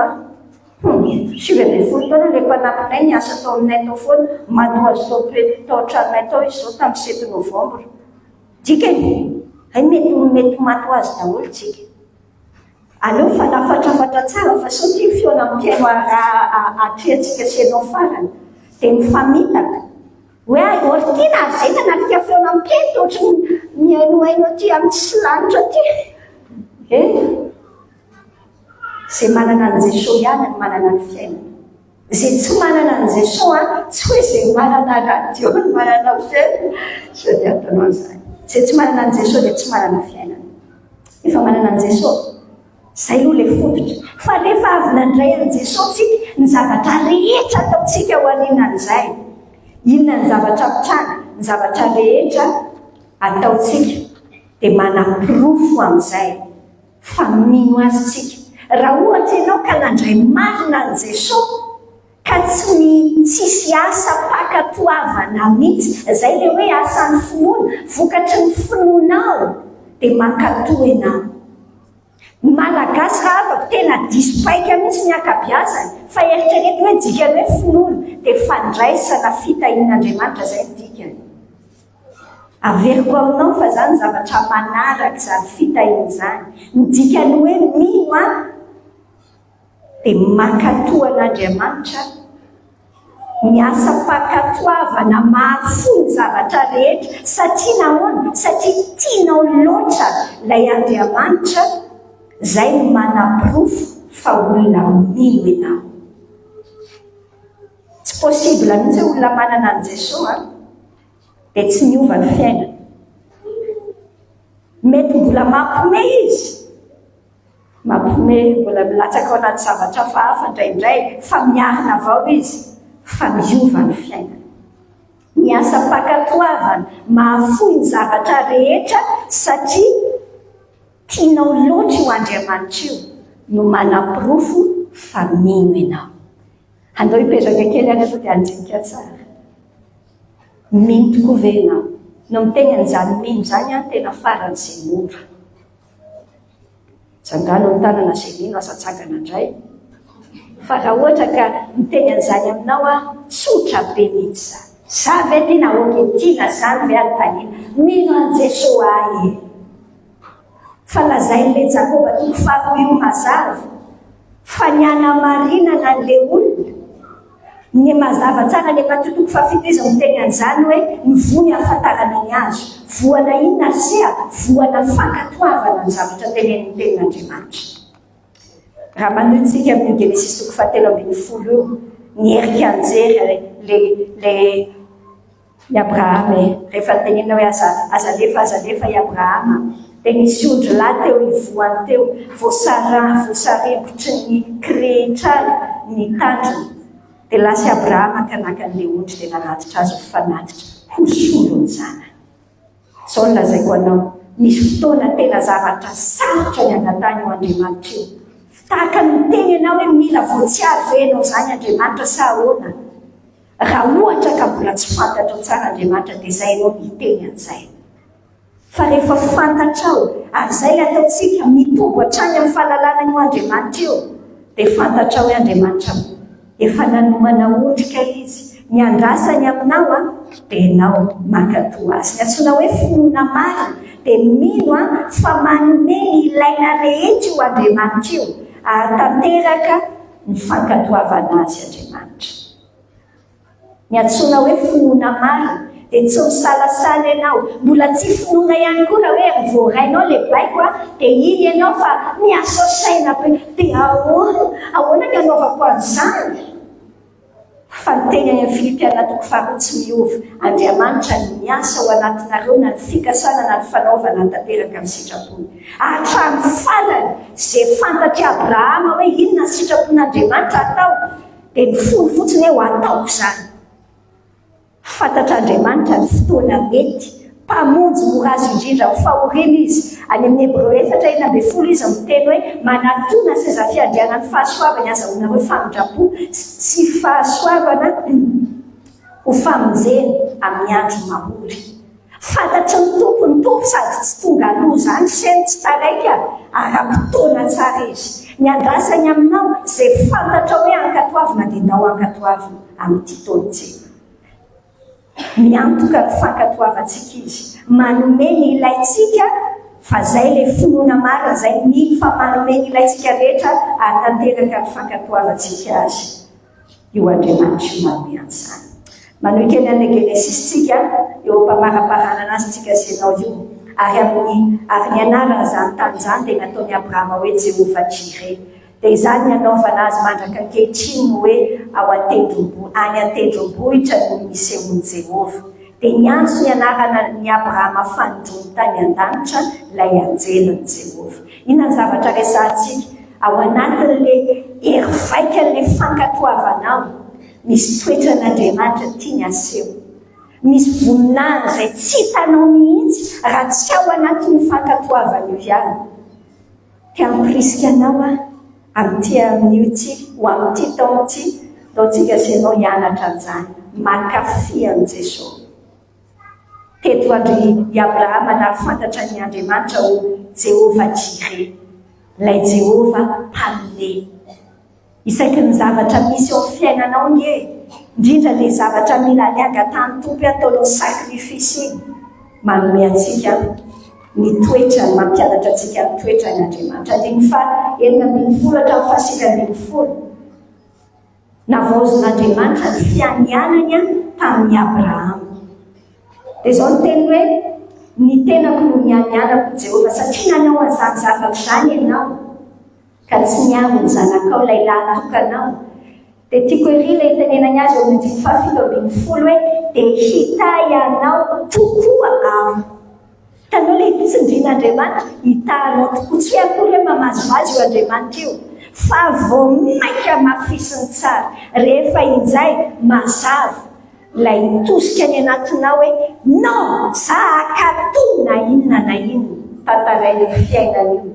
70 taona ilay mpanampinay niasa tao aminay tao foana, manoazy tao an-tranonay tao izy izao tamin'ny 7 novambra. Dikany, mety matoazy daholo tsika. Aleo fanafatrafatra tsara fa sao tia fiona ampiaino atrehantsika sy ianao farany dia mifamitaka. Hoe oritiana zay nanatika fiona ampiaino ohatrany miainoaino aty amin'ny tsy lanitra aty. Izay manana an' Jesosy ihany no manana ny fiainana. Izay tsy manana an' Jesosy tsy hoe izay manana radio no manana fiainana. Sady atanao an'izany. Izay tsy manana an' Jesosy dia tsy manana fiainana. Efa manana an' Jesosy. Izay aloha ilay fototra. Fa rehefa avy nandray an' Jesosy ny zavatra rehetra ataontsika ho aninan'izay. Inona ny zavatra mitranga, ny zavatra rehetra ataontsika dia manam-pirofo amin'izay fa mino azy tsika. Raha ohatra ianao ka nandray marina an' Jesosy ka tsisy asa pakatoavana mihitsy, izay ilay hoe asan'ny finoana, vokatry ny finoanao dia mankatoa ianao. Malagasy raha afaka tena diso paika mihitsy ny akabiazany fa eritrereto hoe dikany hoe finoana dia fandraisana fitahian'Andriamanitra zay dikany. Averiko aminao fa zany zavatra manaraka izany fitahiana izany. Ny dikany hoe mino a dia makatoan'Andriamanitra, miasa pakatoavana mahafoy ny zavatra rehetra satria nahoana? Satria tianao loatra ilay Andriamanitra, zay no manapirofo fa olona mino ianao. Tsy possible mihitsy olona manana an' Jesosy dia tsy miova ny fiainana. Mety mbola mampiomehy izy, mampiomehy, mbola milatsaka ao anaty zavatra hafa indraindray, fa miarina avao izy, fa miova ny fiainana. Miasa pakatoavana mahafoy ny zavatra rehetra satria tianao loatra io Andriamanitra io no manapirofo fa mino ianao. Andao hipetraka kely any aloha dia anjinika tsara. Mino tokoa ve ianao? No miteny an'izany mino zany a tena faran'izay mora. Jangano ny tanana izay mino asatsangana indray. Fa raha ohatra ka miteny an'izany aminao a, tsotra be mihitsy zany. Za ve tena ahoaka tiana zany ve anontaniana? Mino an' Jesosy ahy. Fa lazain'ilay Jakoba toko faharoa mazava fa ny anamarinana an'ilay olona, ny mazava tsara ilay matotoko fafito izy miteny an'izany hoe nivony ahafantarana ny azo. Voana inona sia? Voana fankatoavana ny zavatra tenen'ny tenin'Andriamanitra. Raha manohintsika amin'ny Genesis toko fahatelo ambin'ny folo io, ny erika anjery i Abrahama rehefa tenena hoe azalefa i Abrahama. Dia nisy ondry lahy teo ivoany teo, voasarembotry ny kirehitrany ny tandrony. Dia lasa Abrahama ka naka an'ilay ondry dia nanatitra azy ho fanatitra ho solo ny zanany. Izao no lazaiko anao, misy fotoana tena zavatra sarotra ny anatany io Andriamanitra io. Tahaka ny teny ianao hoe mila voatsiary ve ianao zany Andriamanitra sa ahoana? Raha ohatra ka mbola tsy fantatra tsara Andriamanitra dia izay ianao miteny an'izay. Fa rehefa fantatrao, ary izay ataontsika mitombo hatrany amin'ny fahalalana io Andriamanitra io, dia fantatrao hoe Andriamanitra efa nanomana ondrika izy, ny andrasany aminao a, dia ianao mankatoa azy. Ny antsoina hoe finoana marina dia mino a fa manome ilaina rehetra io Andriamanitra io, ahatanteraka ny fankatoavana azy Andriamanitra. Ny antsoina hoe finoana marina dia tsy misalasala ianao, mbola tsy finoana ihany koa raha hoe voarainao ilay baiko a, dia iny ianao fa miasa saina be, dia ahoana ny anaovako an'izany? Fa ny teny any Filipiana toko faharoa tsy miova. Andriamanitra ny miasa ao anatinareo na ny fikasana na ny fanaovana tanteraka amin'ny sitrapony. Hatramin'ny falany izay fantatry Abrahama hoe inona ny sitrapon'Andriamanitra atao, dia ny fony fotsiny hoe ho ataoko izany. Fantatr'Andriamanitra ny fotoana mety, mpamonjy mora azy indrindra ho fahoriana izy. Any amin'ny Hébreu 4:10 izy miteny hoe manatona seza fiandrianan'ny fahasoavana azahoana hoe famindrapo sy fahasoavana ho famonjena amin'ny andro mahory. Fantatry ny tompo sady tsy tonga aloha zany sainy tsy taraika ara-potoana tsara izy. Ny andrasany aminao izay fantatra hoe ankatoavina dia nao ankatoavina amin'ity taontsika. Miantoka ny fankatoavantsika izy, manome ny ilaitsika, fa zay ilay finoana marina, zay mino fa manome ny ilaitsika rehetra ahatanteraka ny fankatoavantsika azy. Io Andriamanitra io manome an'izany. Manohy kely an'ilay Genesistsika eo am-pamaraparanana azy tsika senao io, ary ny anarana zany tany zany dia nataony Abrahama hoe Jehovah Jireh. Dia izany ny anaovana azy mandraka ankehitriny no hoe ao any an-tendrombohitra no misy eon'i Jehovah. Dia niantso ny anarana ny Abrahama fanondrony tany an-danitra ilay anjelan'i Jehovah. Inona ny zavatra resahantsika? Ao anatin'ilay hery vaikan'ilay fankatoavanao, misy toetran'Andriamanitra tiany aseho. Misy voninahitra izay tsy hitanao mihitsy raha tsy ao anatin'ny fankatoavana io ihany. Tia hampirisika anao amin'ity ho amin'ity taon'ity, taontsika senao hianatra an'izany, mankafy an'i Jesosy. Teto andry i Abrahama na fantatra ny Andriamanitra ho Jehovah Jireh. lay Jehova hanome. Isaky ny zavatra misy eo fiainanao nge, indrindra le zavatra mila liaga tany-tompy ataonao sakrifisy iny, manome atsika ny toetra mampianatra atsika ny toetra ny Andriamanitra. Andiny fa 11 hatramin'ny 7 navaozon'Andriamanitra ny fianianany tamin'ny Abrahama. Dia izao ny teny hoe ny tenako no nianianako Jehova, satria nanao an'izany zavatra izany ianao ka tsy niavo ny zanakao ilay lahatokanao. Dia tiako ery ilay tenenany azy eo amin'ny 7:20 hoe dia hita ianao tokoa aho. Tanao ilay tsindrian'Andriamanitra, hitanao tokoa, tsy hoe akory hoe mamazovazy io Andriamanitra io, fa vao maika mafisiny tsara. Rehefa injay mazava lay tosika ny anatinao hoe non, za akato na inona na inona tantarainy fiainana io.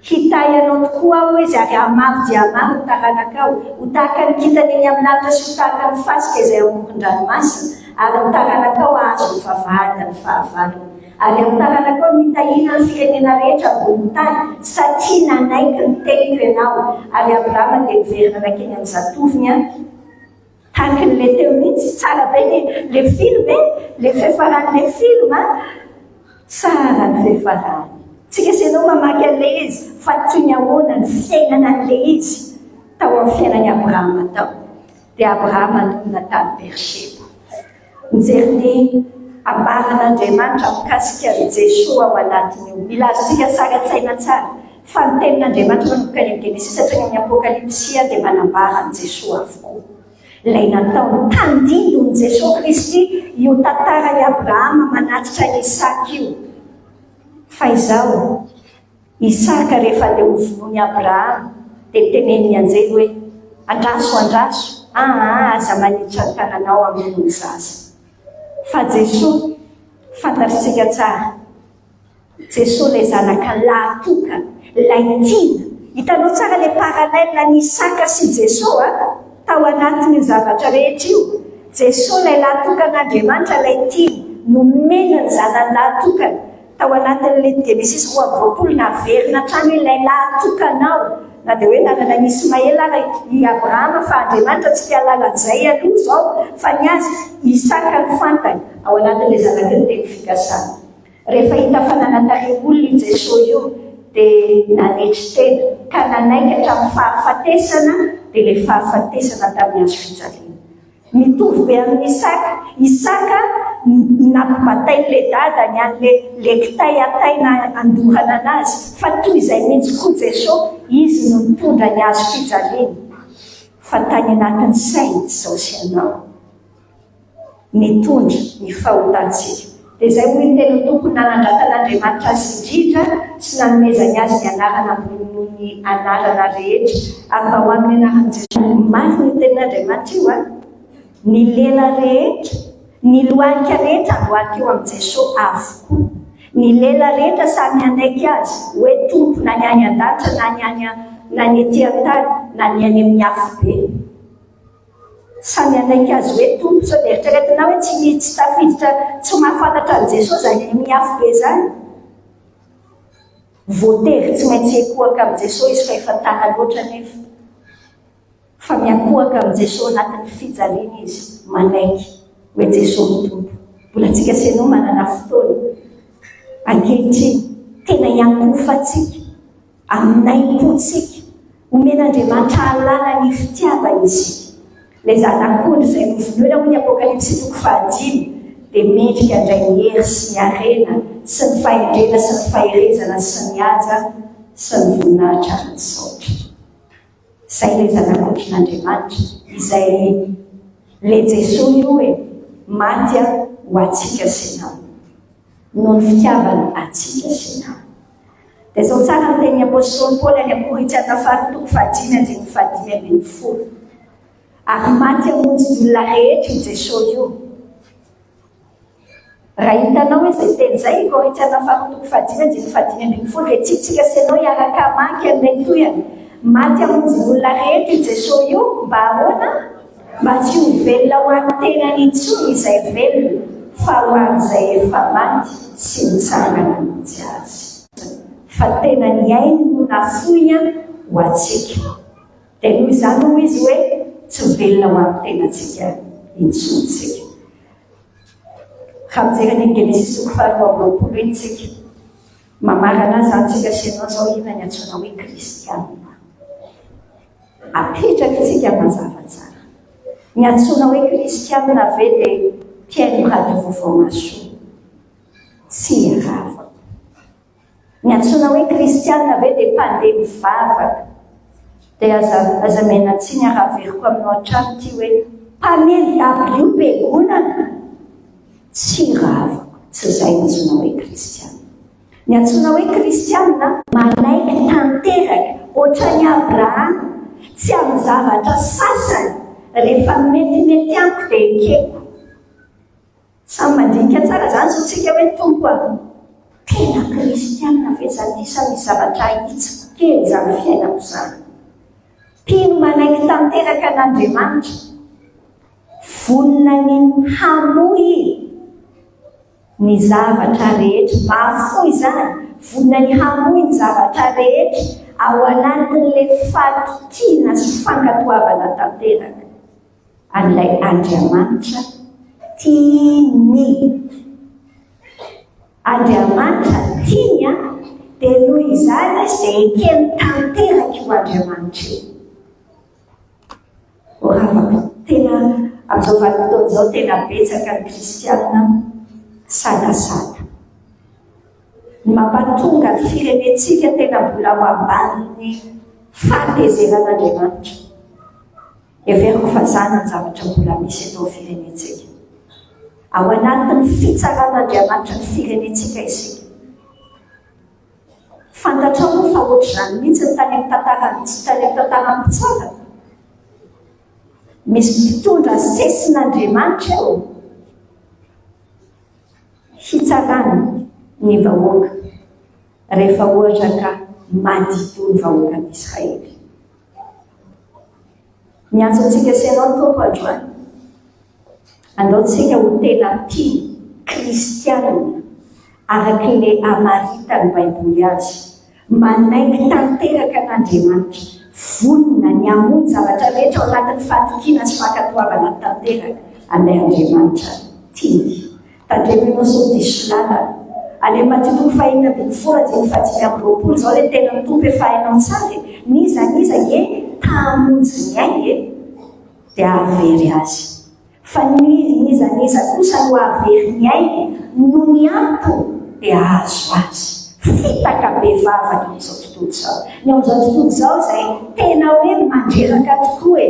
Hita ianao tokoa aho izy ary amavo dia amavo ny taranakao, ho tahaka ny kintany eny amin'ny lanitra sy ho tahaka ny fasika izay amoron-dranomasina, ary ny taranakao ahazo ny vavahady ny fahavalony. Ary amin'ny taranakao mitahina ny firenena rehetra ambony tany, satria nanaiky ny teniko ianao. Ary Abrahama dia miverina nakeny amin'ny zatoviny tahaka n'ilay teo mihitsy. Tsara be le film le fiafaran'le film tsara ny fiafarany. Tsika senao mamaky an'ilay izy fa toy ny ahoana ny fiainana an'ilay izy tao amin'ny fiainan'ny Abrahama tao. Dia Abrahama nona tany Berseba, mijery ny ambaran'Andriamanitra mikasika ny Jesosy ao anatiny io. Milazontsika tsara tsaina tsara fa ny tenin'Andriamanitra manomboka any amin'ny Genesis hatrany amin'ny Apokalipsia dia manambara ny Jesosy avokoa. Ilay natao tandindon'i Jesosy Kristy io tantaran'i Abrahama manatitra ny Isaka io. Fa izao Isaka rehefa ilay hovonoan'i Abrahama dia teneniny anjely hoe andraso andraso, aza manitra ny tananao amin'ny zaza. Fa Jesosy fantatritsika tsara, Jesosy ilay zanaka lahatoka, ilay tiana. Hitanao tsara ilay paralèle ny Isaka sy Jesosy tao anatin'ny zavatra rehetra io. Jesosy ilay lahatokan'Andriamanitra, ilay tiana, nomena ny zanany lahatokana. Tao anatin'ilay Genesis 3:20 naverina hatrany ilay lahatokanao. Na dia hoe nanana ny Ismaela i Abrahama, fa Andriamanitra tsy tia lalan'izay aloha izao, fa ny azy Isaka ny fantany ao anatin'ilay zanaky ny teny fikasana. Rehefa hita fa nanantareo olona Jesosy io dia nanetry tena ka nanaiky hatramin'ny fahafatesana, dia ilay fahafatesana tamin'ny azo fijaliana. Mitovy be amin'ny Isaka nampibatay le dadany an'le kitay ataina andohana anazy, fa toy izay mihitsy koa Jesosy, izy no mitondra ny azo fijaliana. Fa tany anatin'ny saina izao sy ianao mitondra ny fahotantsika. Dia izay hoy ny teny tompony nanandratan'Andriamanitra azy indrindra sy nanomezany azy ny anarana ambony ny anarana rehetra, ary mba ho amin'ny anaran'i Jesosy. Marina ny tenin'Andriamanitra io ny lela rehetra, ny lohalika rehetra lohalika eo amin'ny Jesosy avokoa. Ny lela rehetra samy anaiky azy hoe tompo, na ny any an-danitra na ny ety an-tany na ny any amin'ny afo be. Samy anaiky azy hoe tompo. Sao dia eritreretinao hoe tsy tafiditra, tsy mahafantatra ny Jesosy zany amin'ny afo be zany. Voatery tsy maintsy ekoaka amin'ny Jesosy izy fa efa tara loatra nefa. Fa miakoaka amin'ny Jesosy anatin'ny fijaliana izy manaiky hoe Jesosy ny tompo. Mbola tsika senao manana fotoana ankehitriny tena hiankofatsika aminay-potsika, omen'Andriamanitra alana ny fitiavana isika. Ilay zanak'ondry izay novonoina hoy ny Apokalipsy 5 dia mendrika andray ny hery sy ny harena sy ny fahendrena sy ny faherezana sy ny haja sy ny voninahitra ny saotra. Izay ilay zanak'ondrin'Andriamanitra izay le Jesosy io hoe maty ho atsika senao, noho ny fitiavana atsika senao. Dia izao tsara ny tenin'ny apôstôly Paoly any amin'ny Korintiana faharoa 5:5-10. Ary maty hamonjy ny olona rehetra i Jesosy io. Raha hitanao hoe izay teny izay Korintiana faharoa 5:5-10 dia tsitsika senao hiaraka maky amin'ilay toyany. Maty hamonjy ny olona rehetra i Jesosy io mba ahoana? Mba tsy ho velona ho an'ny tenany intsony izay velona, fa ho an'izay efa maty sy mitsangana mihitsy azy. fa tena ny aino na foinya ho atsika. Dia noho izany hoy izy hoe tsy velona ho amin'ny tenantsika intsontsika. Kamjerany ny Genesis toko faharoa amby roapolo intsika. Mamarana zantsika sy ianao zao ina ny antsoina hoe kristianina. Apetraka itsika mazava tsara. Ny antsoina hoe kristianina ve dia mpiaino radio vaovao masoa? Tsy iravako. Ny antsoina hoe kristianina ve dia mpandeha mivavaka? Dia aza menatsiny araveriko aminao an-trano ty hoe mpamely W begonana? Tsy iravako. Tsy izay ny antsoina hoe kristianina. Ny antsoina hoe kristianina manaiky tanteraka ohatran'ny Abrahama, tsy amin'ny zavatra sasany rehefa metimety amiko dia ekeko. Samy mandinika tsara zany so tsika hoe tompo tena kristianina ve zany isan'ny zavatra hitsiko kely zany fiainako zany. Mpino manaiky tanteraka an'Andriamanitra, vonona ny hamoy ny zavatra rehetra, mahafoy zany, vonona ny hamoy ny zavatra rehetra ao anatin'ilay fatokiana sy fankatoavana tanteraka. An'ilay Andriamanitra tiany. Andriamanitra tiany dia noho izany izy dia ekeny tanteraka io Andriamanitra io. Oravako tena amin'izao vanim-potoana izao tena betsaka ny kristianina sadasada. Ny mampatonga ny firenentsika tena mbola ho ambanin'ny fahatezeran'Andriamanitra. Everiko fa zany ny zavatra mbola misy eto firenentsika. Ao anatin'ny fitsaran'Andriamanitra ny firenentsika isika. Fantatrao fa ohatr'izany mihitsy ny tany amin'ny tantaran'ny tsara. Misy mpitondra sesin'Andriamanitra eo hitsarana ny vahoaka rehefa ohatra ka madito ny vahoakan'Israely. Miantso antsika sy ianao ny tompo androany. Andaontsika ho tena tia kristianina arak'ilay amaritany Baiboly azy. Manaiky tanteraka an'Andriamanitra, vonona ny hamoy zavatra rehetra ao anatin'ny fatokiana sy fankatoavana tanteraka an'ilay Andriamanitra tiany. Tandreminao so diso lalana. Any Matitoko 5:24-25 zao ilay tena tompo efa hainao tsara. Niza tahamonjy ny ainy dia avery azy. Fa niza kosa no avery ny ainy no ny ampo dia azo azy. Fitaka be vavaka amin'izao tontolo izao. Ny amin'izao tontolo izao izay tena hoe mandreraka tokoa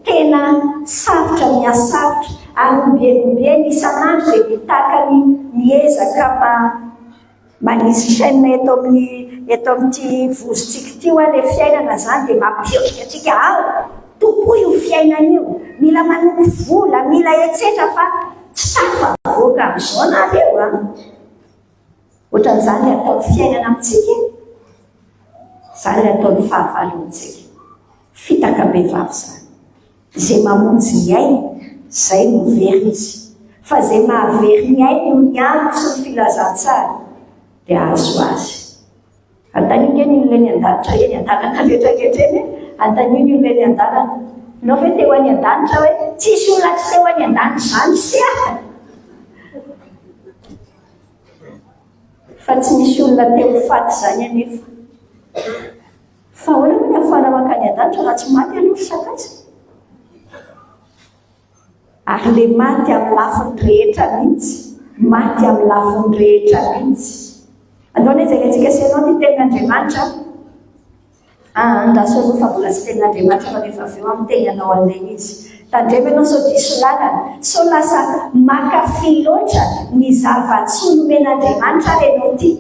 tena sarotra miasarotra ary mibeny isan'andro dia mitaka ny miezaka manisy chaîne eto amin'ity vozotsika ity ilay fiainana zany dia mampiotrika atsika ao tokoa io fiainana io. Mila manompo vola, mila etsetra fa tsy tafavoaka amin'izao na leo ohatran'izany ataon'ny fiainana amintsika. Zany ataon'ny fahavalo amintsika. Fitaka be vavy zany. Izay mamonjy ny ainy, izay no very izy. Fa izay mahavery ny ainy no ny amiko sy ny filazantsara dia azo azy. Antaniny eny ilay ny an-danitra eny, an-dalana rehetrarehetra eny, antaniny ilay ny an-dalana. Nao ve teo any an-danitra hoe tsisy olona tsy teo any an-danitra zany sy fa tsy misy olona teo faty zany anefa. Fa hoana hoe ny afana mankany an-danitra raha tsy maty aloha sakaiza. Ary le maty amin'ny lafiny rehetra mihitsy, maty amin'ny lafiny rehetra mihitsy. Andao izay antsika sy ianao ty tenin'Andriamanitra andaso aloha fa mbola tsy tenin'Andriamanitra fa rehefa avy eo amin'ny teninao an'ilay izy. Tandremo ianao so diso lalana, so lasa mankafy loatra ny zava-tsoa nomen'Andriamanitra ary ianao ty.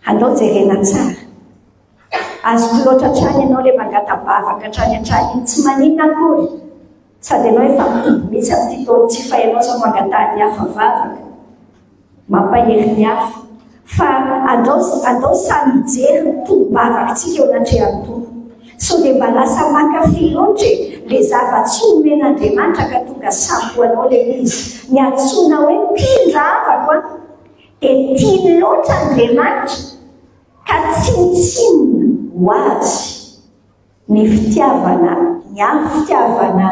Andao jerena tsara. Azoko loatra hatrany ianao ilay mangatabavaka hatrany iny tsy maninona akory. Sady ianao efa mitombo mihitsy amin'ity taona tsy fa ianao sao mangatahany hafa vavaka. Mampahery ny hafa. Fa andao samy mijery ny tombo-bavakantsika eo anatrehan'ny tompo. So dia mba lasa mankafy loatra le zava-tsoa nomen'Andriamanitra ka tonga sampoanao ilay izy. Ny antsoina hoe mpindra havako dia tiany loatra Andriamanitra ka tsinitsinina ho azy ny fitiavana, ny avy fitiavana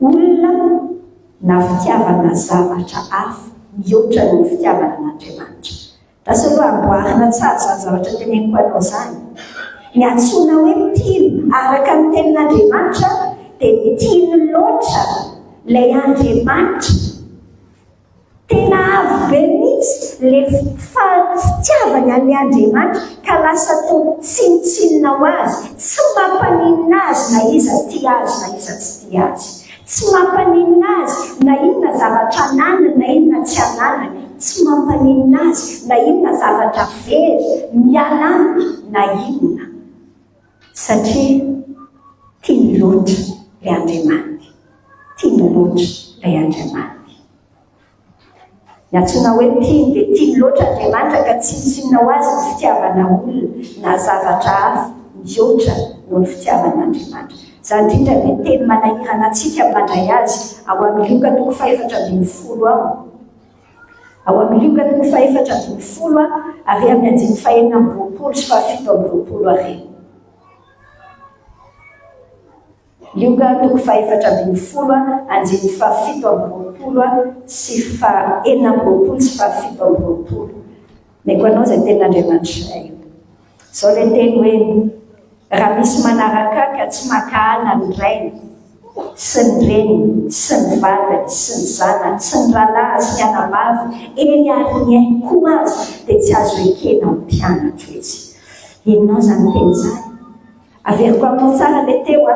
olona na fitiavana zavatra hafa mihoatra ny fitiavana an'Andriamanitra. Lasa aloha amboarina tsara zany zavatra teneniko anao zany. Ny antsoina hoe mpino araka ny tenin'Andriamanitra dia mpino loatra ilay Andriamanitra. Tena avy be mihitsy ilay fitiavany an'ilay Andriamanitra ka lasa toa tsinitsinina ho azy, tsy mampaninina azy na iza tia azy na iza tsy tia azy, tsy mampaninina azy na inona zavatra ananany na inona tsy ananany, tsy mampaninina azy na inona zavatra very mianana na inona, satria tiany loatra ilay Andriamanitra, tiany loatra ilay Andriamanitra. Ny antsoina hoe mpino dia tiany loatra Andriamanitra ka tsinitsinina ho azy ny fitiavana olona na zavatra hafa mihoatra noho ny fitiavan'Andriamanitra. Izany indrindra ny teny manahirana antsika mandray azy ao amin'ny Luka 4:40 ao. Ao amin'ny Luka 4:40 ary amin'ny andiny 4:20 sy 7:20 ary. Luka 4:40, andiny 7:20 sy 4:20 sy 7:20. Meko anao izay tenin'Andriamanitra io. Izao ilay teny hoe raha misy manaraka ka tsy maka ny rainy sy ny reniny sy ny vadiny sy ny zanany sy ny rahalahy sy ny anamavy eny ary koa azy dia tsy azo ekena ho mpianatra izy. Inonao zany teny izany? Averiko aminao tsara ilay teo a.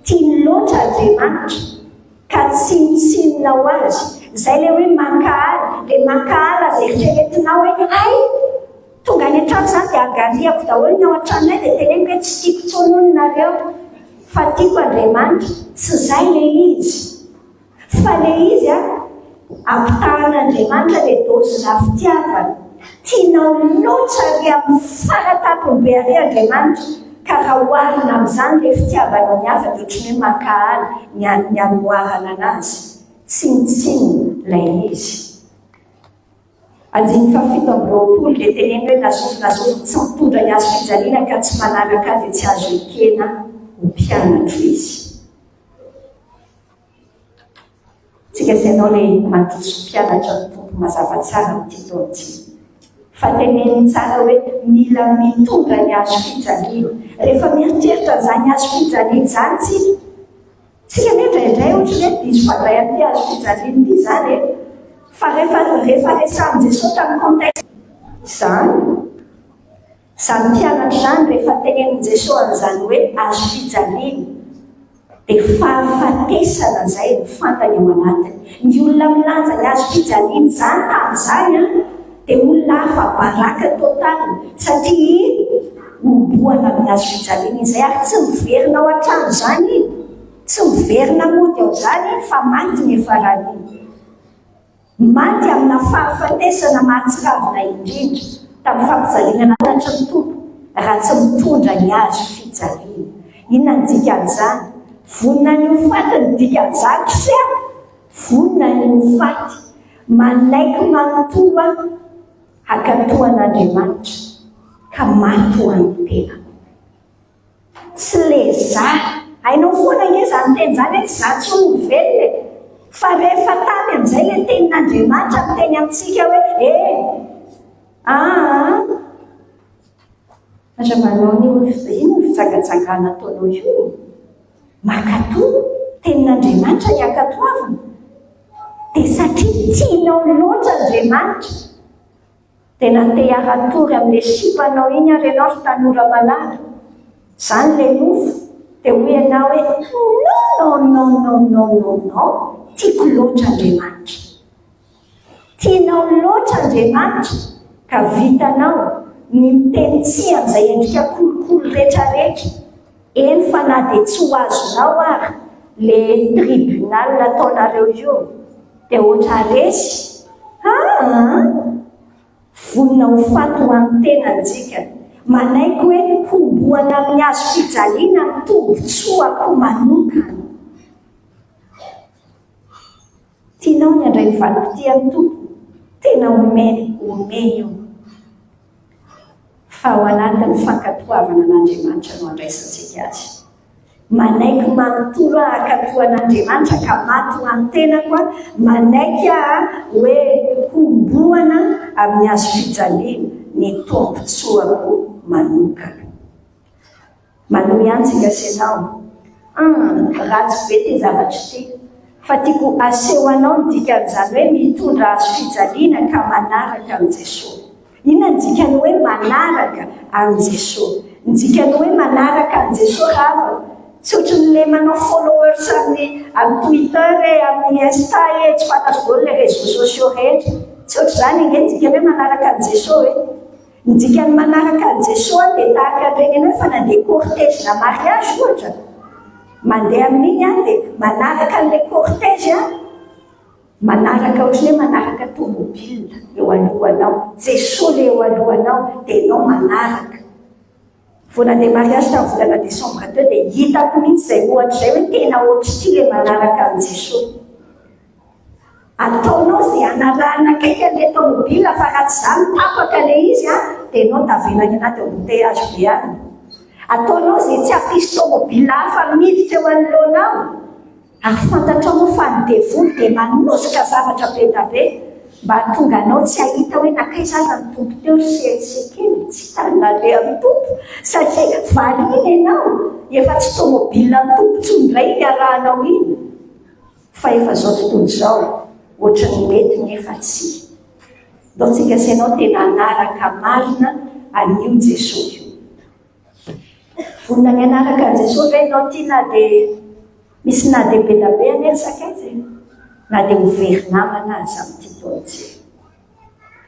Tiany loatra Andriamanitra ka tsinitsinina ho azy. Izay ilay hoe mankahala izay eritreretinao hoe ay tonga any an-trano zany dia angariako daholo ny ao an-tranonay dia teneniko hoe tsy tiako tsonony nareo fa tiako Andriamanitra. Tsy izay ilay izy, fa ilay izy ampitahan'Andriamanitra ilay dozina fitiavana. Tianao loatra ary amin'ny faratapony be ary Andriamanitra ka raha oharina amin'izany ilay fitiavana ny hafa dia ohatran'ny hoe mankahala ny anoharana anazy. Tsinitsinina ilay izy. Andiny 7:20 dia tenenina hoe nazofy tsy mitondra ny azo fijaliana ka tsy manaraka dia tsy azo ekena ho mpianatra izy. Tsika izay ianao ilay mandroso mpianatra ny tompo mazava tsara amin'ity taona ity. Fa teneniny tsara hoe mila mitondra ny azo fijaliana. Rehefa mieritreritra an'izany azo fijaliana izany tsika indraindray ohatra hoe diso fandray amin'ity azo fijaliana ity izany fa rehefa resahan Jesosy tamin'ny contexte izany mpianatra izany rehefa tenenin Jesosy an'izany hoe azo fijaliana dia fahafatesana izay ny fantany ao anatiny. Ny olona milanja ny azo fijaliana izany tamin'izany dia olona hafa baraka totaly satria oboana amin'ny azo fijaliana izay ary tsy miverina ao an-trano izany iny, tsy miverina mody ao izany fa maty ny efarany. Maty amina fahafatesana mahatsiravina indrindra tamin'ny fampijaliana anatatra ny tompo raha tsy mitondra ny azo fijaliana. Inona ny dikan'izany? Vonina ny ho faty ny dikan'izany sy vonina ny ho faty manaiky manontolo hakatoan'Andriamanitra ka maty ho an'ny tenako. Tsy lezahy hainao foana nge izany teny izany hoe tsy zatsy ho velona fa rehefa tany amin'izay ilay tenin'Andriamanitra miteny amintsika hoe atramanao ino fitsangana ataonao io? Makatoa tenin'Andriamanitra ny akatoavana dia satria tianao loatra Andriamanitra dia natehara-tory amin'ilay sipanao iny ary ianao ry tanora malala izany ilay nofo dia hoy ianao hoe non tiako loatra Andriamanitra. Tianao loatra Andriamanitra ka vitanao ny miteny tsia amin'izay endrika kolokolo rehetrarehetra. Eny fa na dia tsy ho azonao ary ilay tribunal nataonareo io dia ohatra resy vonina ho faty ho amin'ny tenantsika. Manaiky hoe homboana amin'ny azo fijaliana ny tombotsoako manokana. Tianao ny andray ny valopity amin'ny tompo, tena omeny io. fa ao anatin'ny fankatoavana an'Andriamanitra no andraisantsika azy. Manaiky manontolo akatoan'Andriamanitra ka maty ho an'ny tena koa, manaiky hoe komboana amin'ny azo fijaliana ny tompontsoako manokana. Manohy ihany tsika senao, ratsy be ty zavatra ty, fa tiako aseho anao ny dikan'izany hoe mitondra azo fijaliana ka manaraka amin'ny Jesosy. Inona ny dikany hoe manaraka amin'ny Jesosy? Ny dikany hoe manaraka amin'ny Jesosy raha tsy ohatran'le manao followers amin'ny Twitter amin'ny Insta tsy fantatro daholo le réseaux sociaux rehetra. Tsy ohatry zany nge ny dikany hoe manaraka amin'ny Jesosy hoe. Ny dikany manaraka amin'ny Jesosy dia tahaka regny hoe fa nandeha cortège na mariage ohatra. Mandeha amin'iny dia manaraka an'ilay cortège manaraka ohatry hoe manaraka tomobile eo alohanao. Jesosy eo alohanao dia ianao manaraka. Vao nandeha mariage tamin'ny volana Desambra teo dia hitako mihitsy izay ohatra izay hoe tena ohatry ity ilay manaraka amin'ny Jesosy. Ataonao izay anarahana akaiky an'ilay tomobile fa raha tsy izany tapaka ilay izy dia ianao tavenaka anaty embouteillage be any. Ataonao izay tsy hampisy tomobile hafa miditra eo anoloanao. Ary fantatrao fa ny devoly dia manosika zavatra be da be mba hatonga anao tsy hahita hoe nakaiza aza ny tompo teo sekely tsy tanale amin'ny tompo satria variana ianao efa tsy tomobile ny tompo tsondray ny arahanao iny. Fa efa zao tontolo izao ohatran'ny mety nefa tsy. Dao tsika sy ianao tena anaraka marina an'io Jesosy. Vonona ny anaraka an'i Jesosy ve ianao tiana dia misy na dia be da be anely sakaiza na dia ho very namana azy amin'ity taontsika.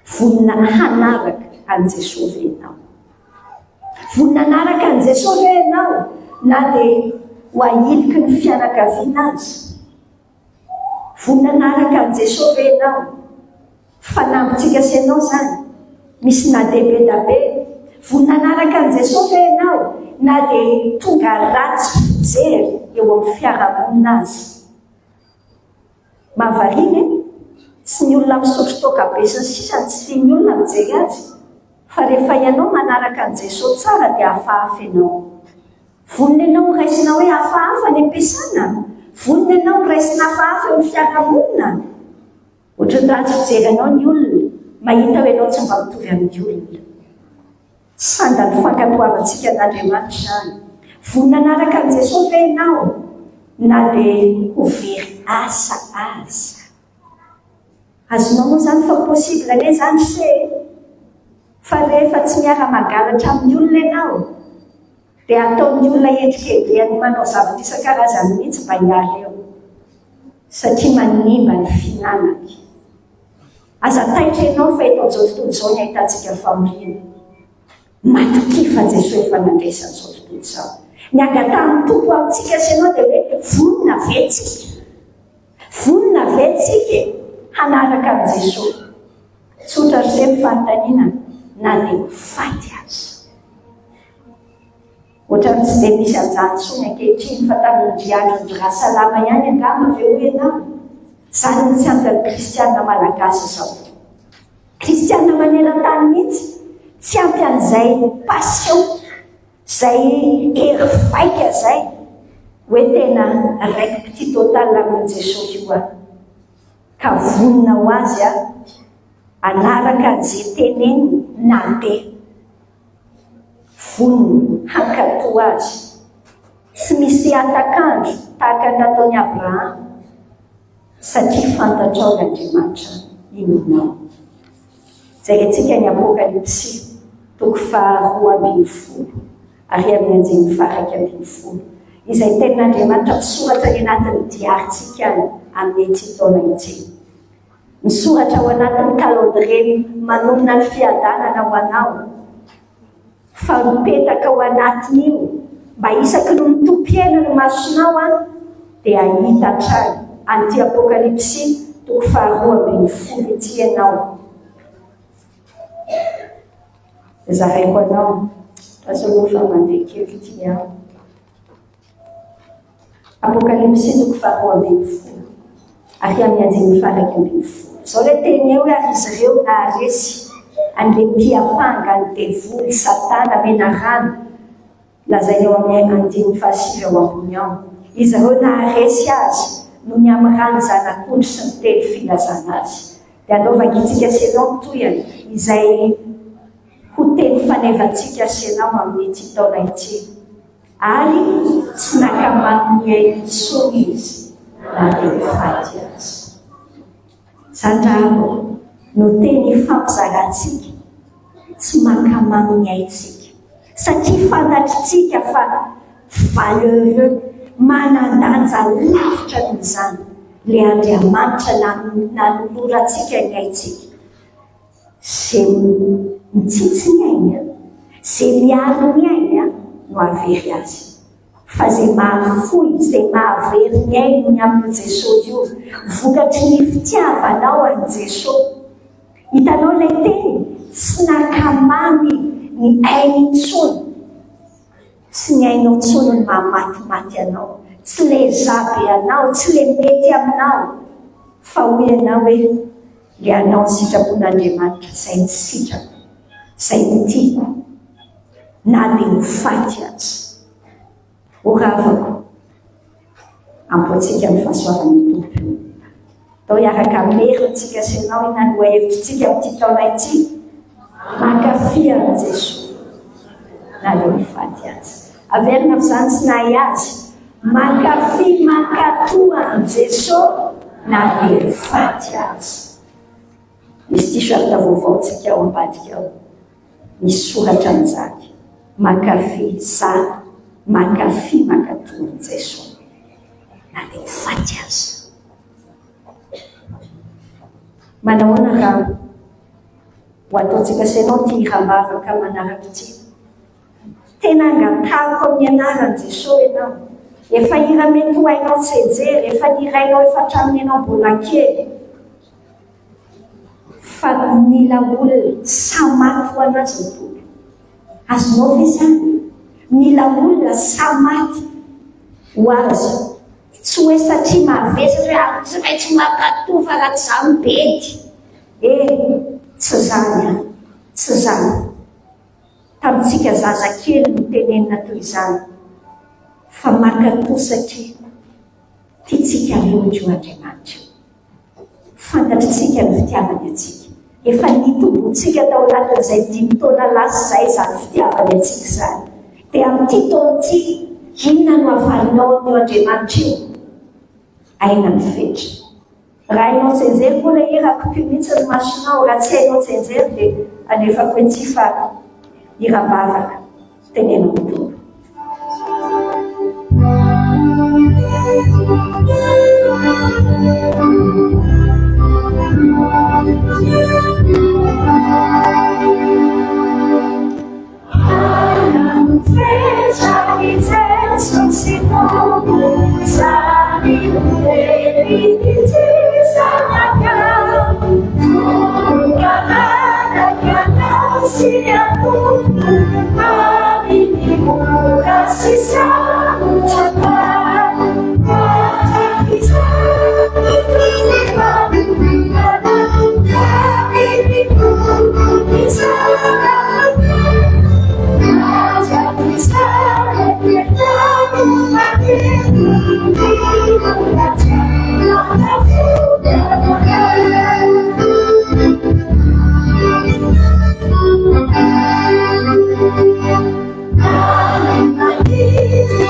Vonona hanaraka an'i Jesosy ve ianao? Vonona hanaraka an'i Jesosy ve ianao na dia ho ahiliky ny fianakaviana azy? Vonona hanaraka an'i Jesosy ve ianao? Fanampitsika sy ianao zany misy na dia be da be. Vonona hanaraka an'i Jesosy ve ianao na dia tonga ratsy fijery eo amin'ny fiarahamonina azy? Mahavariana tsy ny olona misotro toaka be sy ny sisany tsy tian'ny olona mijery azy, fa rehefa ianao manaraka an'i Jesosy tsara dia hafahafa ianao. Vonona ianao raisina hoe hafahafa ny ampiasana, vonona ianao raisina hafahafa eo amin'ny fiarahamonina. Ohatran'ny ratsy fijery anao ny olona, mahita hoe ianao tsy mba mitovy amin'ny olona. Sandany fankatoavantsika an'Andriamanitra izany. Vonona hanaraka an'i Jesosy ve ianao na dia ho very asa aza? Azonao moa zany fa possible ane zany se fa rehefa tsy miara-magalatra amin'ny olona ianao dia ataon'ny olona endrikebeny manao zavatra isan-karazany mihitsy mba hiala eo satria manimba ny finanany. Aza taitra ianao fa eto amin'izao tontolo izao ny ahitantsika famoriana. Matokifa Jesosy efa nandraisany izao tontolo izao. Ny angatahan'ny tompo amintsika sy ianao dia hoe vonona vetsika. Vonona vetsika hanaraka an'i Jesosy. Tsotra ry izay fanontaniana na dia mifaty azy. Ohatran'ny tsy dia misy an'izany intsony ankehitriny fa tamin'ny andron'ny rahasalama ihany angamba ve ho ianao. Izany ny tsy ampy ny kristianina malagasy izao. Kristianina maneran-tany mihitsy tsy ampy an'izay passion, izay hery vaika izay hoe tena raikity total amin'ny Jesosy io ka vonona ho azy hanaraka an'izay teneny nandeha. Vonona hankatoa azy. Tsy misy atakandro tahaka nataon'i Abrahama satria fantatrao n'Andriamanitra inonao. Izay antsika ny Apokalipsy 2:10 ary amin'ny andiny faraka 10 izay tenin'Andriamanitra misoratra ny anatin'ny diarintsika amin'ny ity taona ity. Misoratra ao anatin'ny calendrier manomana ny fiadanana ho anao. Fa mipetaka ao anatin'io mba isaky no mitompiaina ny masonao dia ahita trano an'ity Apokalipsy 2:10 ity ianao. Zaraiko anao azolofa mandeha kely ity Apokalipsy 2:10 ary amin'ny andiny faraka 10. Izao ilay teny eo ary izy ireo na resy an'le mpiapanga ny devoly satana menarana lazay eo amin'ny andiny fahasivy ao ambony ao. Izy ireo naharesy azy no ny am'rano zanak'ondry sy ny telo filazana azy. Dia anaovakitsika senao toyany izay ho teny fanevantsika senao amin'ity taona ity. Ary tsy nakamaminy intsony izy na dia faty azy. Sandravo no teny fampizarantsika tsy makamaminy aintsika satria fantatritsika fa valeureux manandanja lavitra n'izany le Andriamanitra nanolorantsika ny aintsika. Zay mitsitsy ny aina, zay miaro ny aina no avery azy. Fa zay mahafoy, zay mahavery ny aina ny amin'ny Jesosy io, vokatry ny fitiavanao any Jesosy. Hitanao ilay teny, tsy nakamamy ny aina intsony. Tsy ny ainao intsony ny mahamatymaty anao, tsy le zabe anao, tsy le mety aminao, fa hoy anao hoe le anao ny sitrapon'Andriamanitra, zay ny sitrako, zay ny tiako, na dia ho faty azy. Oravako, ampoantsika ny fahasoavan'ny Tompo. Tao hiaraka merintsika senao inanoa hevitritsika amin'ity taona ity, mankafy an'i Jesosy na dia ho faty azy. Averina amin'izany tsy nahay azy, mankafy mankatoa an'i Jesosy na dia ho faty azy. Misy t-shirt vaovaontsika ao ambadika ao, misy soratra amin'izany, mankafy za, mankafy mankatoa an'i Jesosy na dia ho faty azy. Manahoana raha ho ataontsika senao ty rambavaka manaraka ity. Tena angatahako amin'ny anaran'i Jesosy ianao. Efa hira mety ho hainao tsejery, efa nirainao efa hatraminy ianao mbola kely. Fa mila olona samaty ho anazy ny Tompo. Azonao ve zany? Mila olona samaty ho azy. Tsy hoe satria mavesatra hoe tsy maintsy mankatoa fa raha tsy za mibety. Tsy zany, tsy zany. Tamintsika zazakely no tenenina toy izany. Fa mankatoa satria tiantsika hamonjy io Andriamanitra. Fantatritsika ny fitiavany atsika. Efa nitombontsika tao anatin'izay 5 taona lasa izay izany fitiavany atsika izany. Dia amin'ity taona ity, inona no avalinao amin'io Andriamanitra io? Aina mifetra. Raha hainao tsenjery moa ilay hira-poko mihitsy ny masonao, raha tsy hainao tsenjery dia alefako ety fa hira-bavaka tenenao ny Tompo. Aina mifetra ny Jesosy sy Tompo, samy miteny ny zanakao, vokananaka anao sy atompo, amin'ny mora sy sarotra Amen.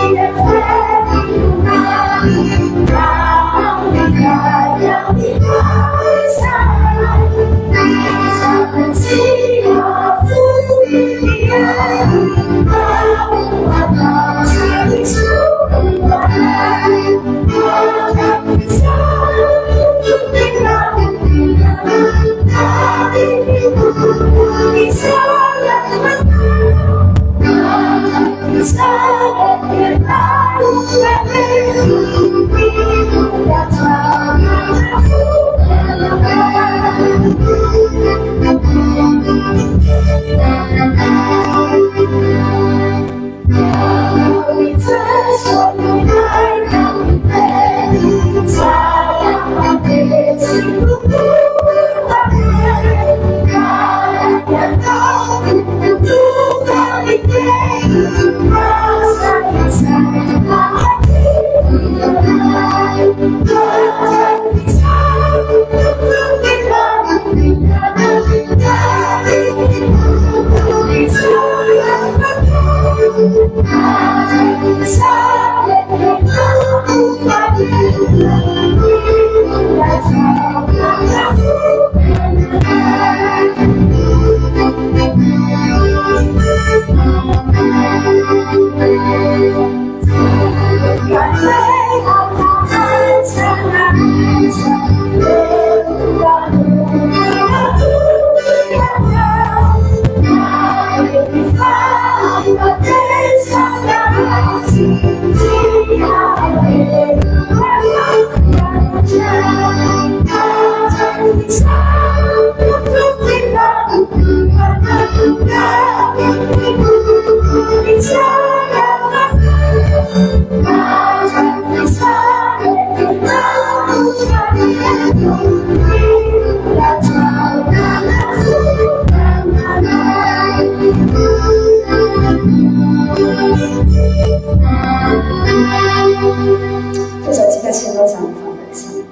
Fezatsika sianao zany fanvatsana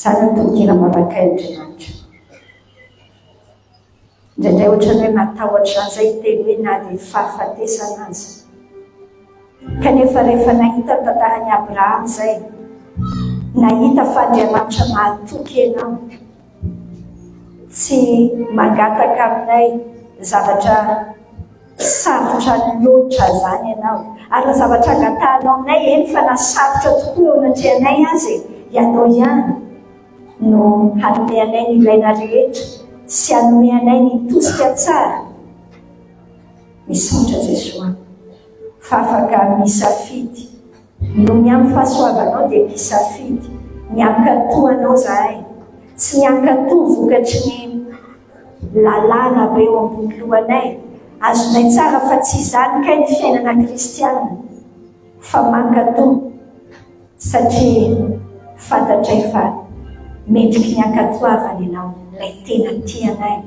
zany nitokira mavaka Andriamanitra indraindray ohatran'ny hoe matahotra zay teny hoe na dia fahafatesana azy kanefa rehefa nahita tantarany Abrahama zay nahita fa Andriamanitra mahatoky ianao tsy mangataka aminay zavatra sarotra loatra zany ianao ary zavatra angatahanao aminay eny fa nasarotra tokoa eo anatrehanay azy ianao ihany no hanome anay ny ilaina rehetra sy hanome anay ny tosika tsara. Misaotra Jesosy fa afaka misafidy no ny amin'ny fahasoavanao dia misafidy miankatoanao zahay tsy miankatoa vokatry ny lalàna be eo ambony lohanay azonay tsara fa tsy izany kay ny fiainana kristiana fa mankatoa satria fantatray fa mendriky ny ankatoavana ianao ilay tena tianay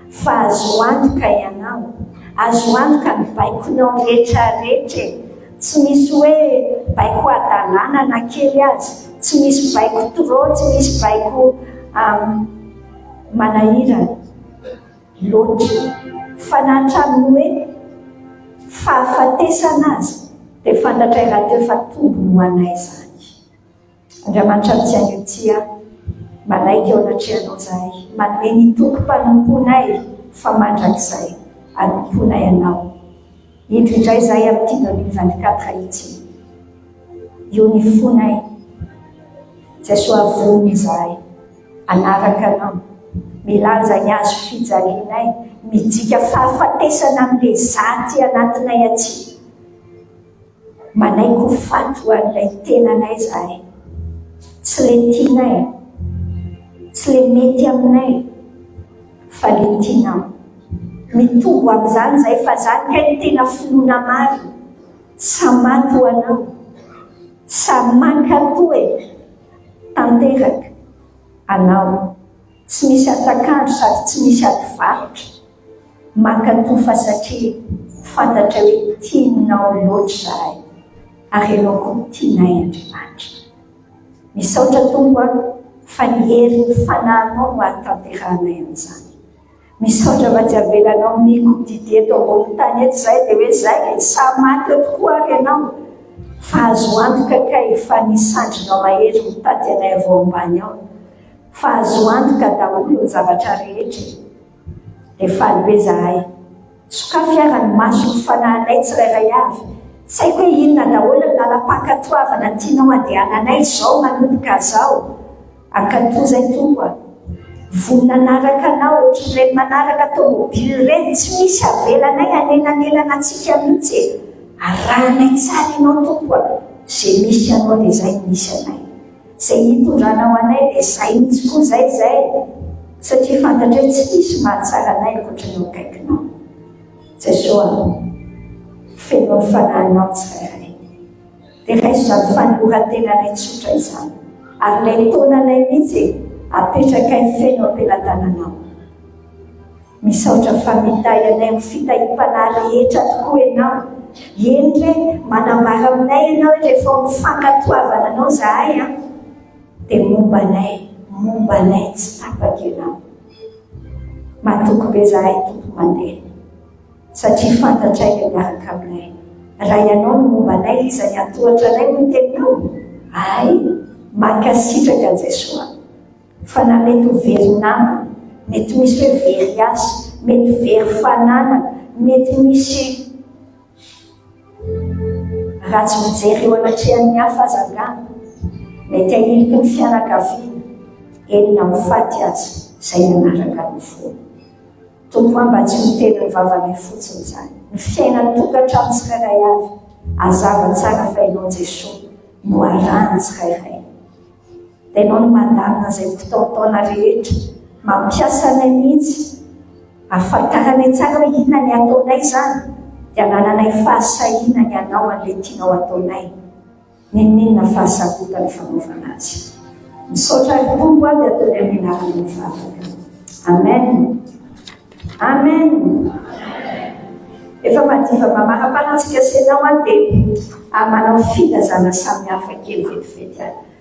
fa azo antoka ianao azo antoka ny baikonao rehetrarehetra tsy misy hoe baiko adalàna na kely azy tsy misy baiko torô tsy misy baiko manahirana loatra fa nahatraminy hoe fahafatesana azy dia fantatray raha teo fa tombony ho anay zany. Andriamanitra mitianyotia malaika eo anatrehanao zahay manome ny tomkom-panomponay fa mandrakizay anomponay anao indro indray zahay amin'ity 2024 itsy io ny fonay Jesosy avony izahay anaraka anao milanja ny azo fijalianay midika fahafatesana amin'ilay zaty anatinay aty manaiky ho fato an'ilay tenanay zahay tsy le tianay tsy le mety aminay fa le tianao mitombo amin'izany zahay fa zany kay ny tena finoana maro samato anao samankatoe tanteraka anao tsy misy atakandro sady tsy misy adivarotra mankatoa fa satria fantatra hoe tianao loatra zahay ary ianao koa tianay Andriamanitra. Misaotra tombo fa ny herin'ny fanahinao no ahatanteranay amin'izany. Misaotra fa tsy avelanao mikodidi eto ambony tany eto zay dia hoe zay samato tokoa ary ianao fa azo antoka kay fa nisandrinao mahery mitady anay avao ambany ao fa azo antoka daholo ny zavatra rehetra dia faly hoe zahay sokafiarany maso ny fanahinay tsirairay avy tsy haiko hoe inona daholo ny lalam-pankatoavana tianao andehananay izao manomboka zao ankatoa zay tombo vonina anaraka anao ohatr'ireny manaraka tomobily ireny tsy misy avelanay anenanelana antsika mihitsy arahanay tsara ianao tombo zay misy anao dia zay misy anay zay hitondranao anay dia zay mihitsy koa zay satria fantatra hoe tsy misy mahatsara anay ankoatranao akaikinao. Jesosy fenao ny fanahinao tsirairay dia raiso zany fanorantenanay tsotra izany ary ilay taonanay mihitsy apetraka ny fenao ampelantananao. Misaotra fa mitay anay amin'ny fitahim-panahy rehetra tokoa ianao endry manambara aminay ianao rehefa mifankatoavana anao zahay dia mombanay tsy tapaka ianao matoko be zahay tompo mandeha satria fantatray ny miaraka aminay raha ianao no mombanay iza ny atohatra anay no teninao ay mankasitraka Jesosy fa na mety ho very namana mety misy hoe very asa mety very fananana mety misy raha tsy mijery eo anatrehan'ny hafa azangana mety ahiliky ny fianakaviana enina mifaty azy zay nanaraka ny fony tompo mba tsy miteny ny vavanay fotsiny zany ny fiainany tokantrano tsirairay avy azava tsara fa ianao Jesosy no arahany tsirairay dia ianao no mandamina izay fotoataona rehetra mampiasanay mihitsy ahafantaranay tsara hoe inona ny ataonay izany dia nananay fahasahiana ianao an'ilay tianao ataonay ninona fahasarotany fanaovana azy. Misaotra Tompo dia ataonay amin'ny anarany mivavaka. Amen. Amen. Efa madiva mamara-panatsika senao dia manao filazana samihafa kely vetivety.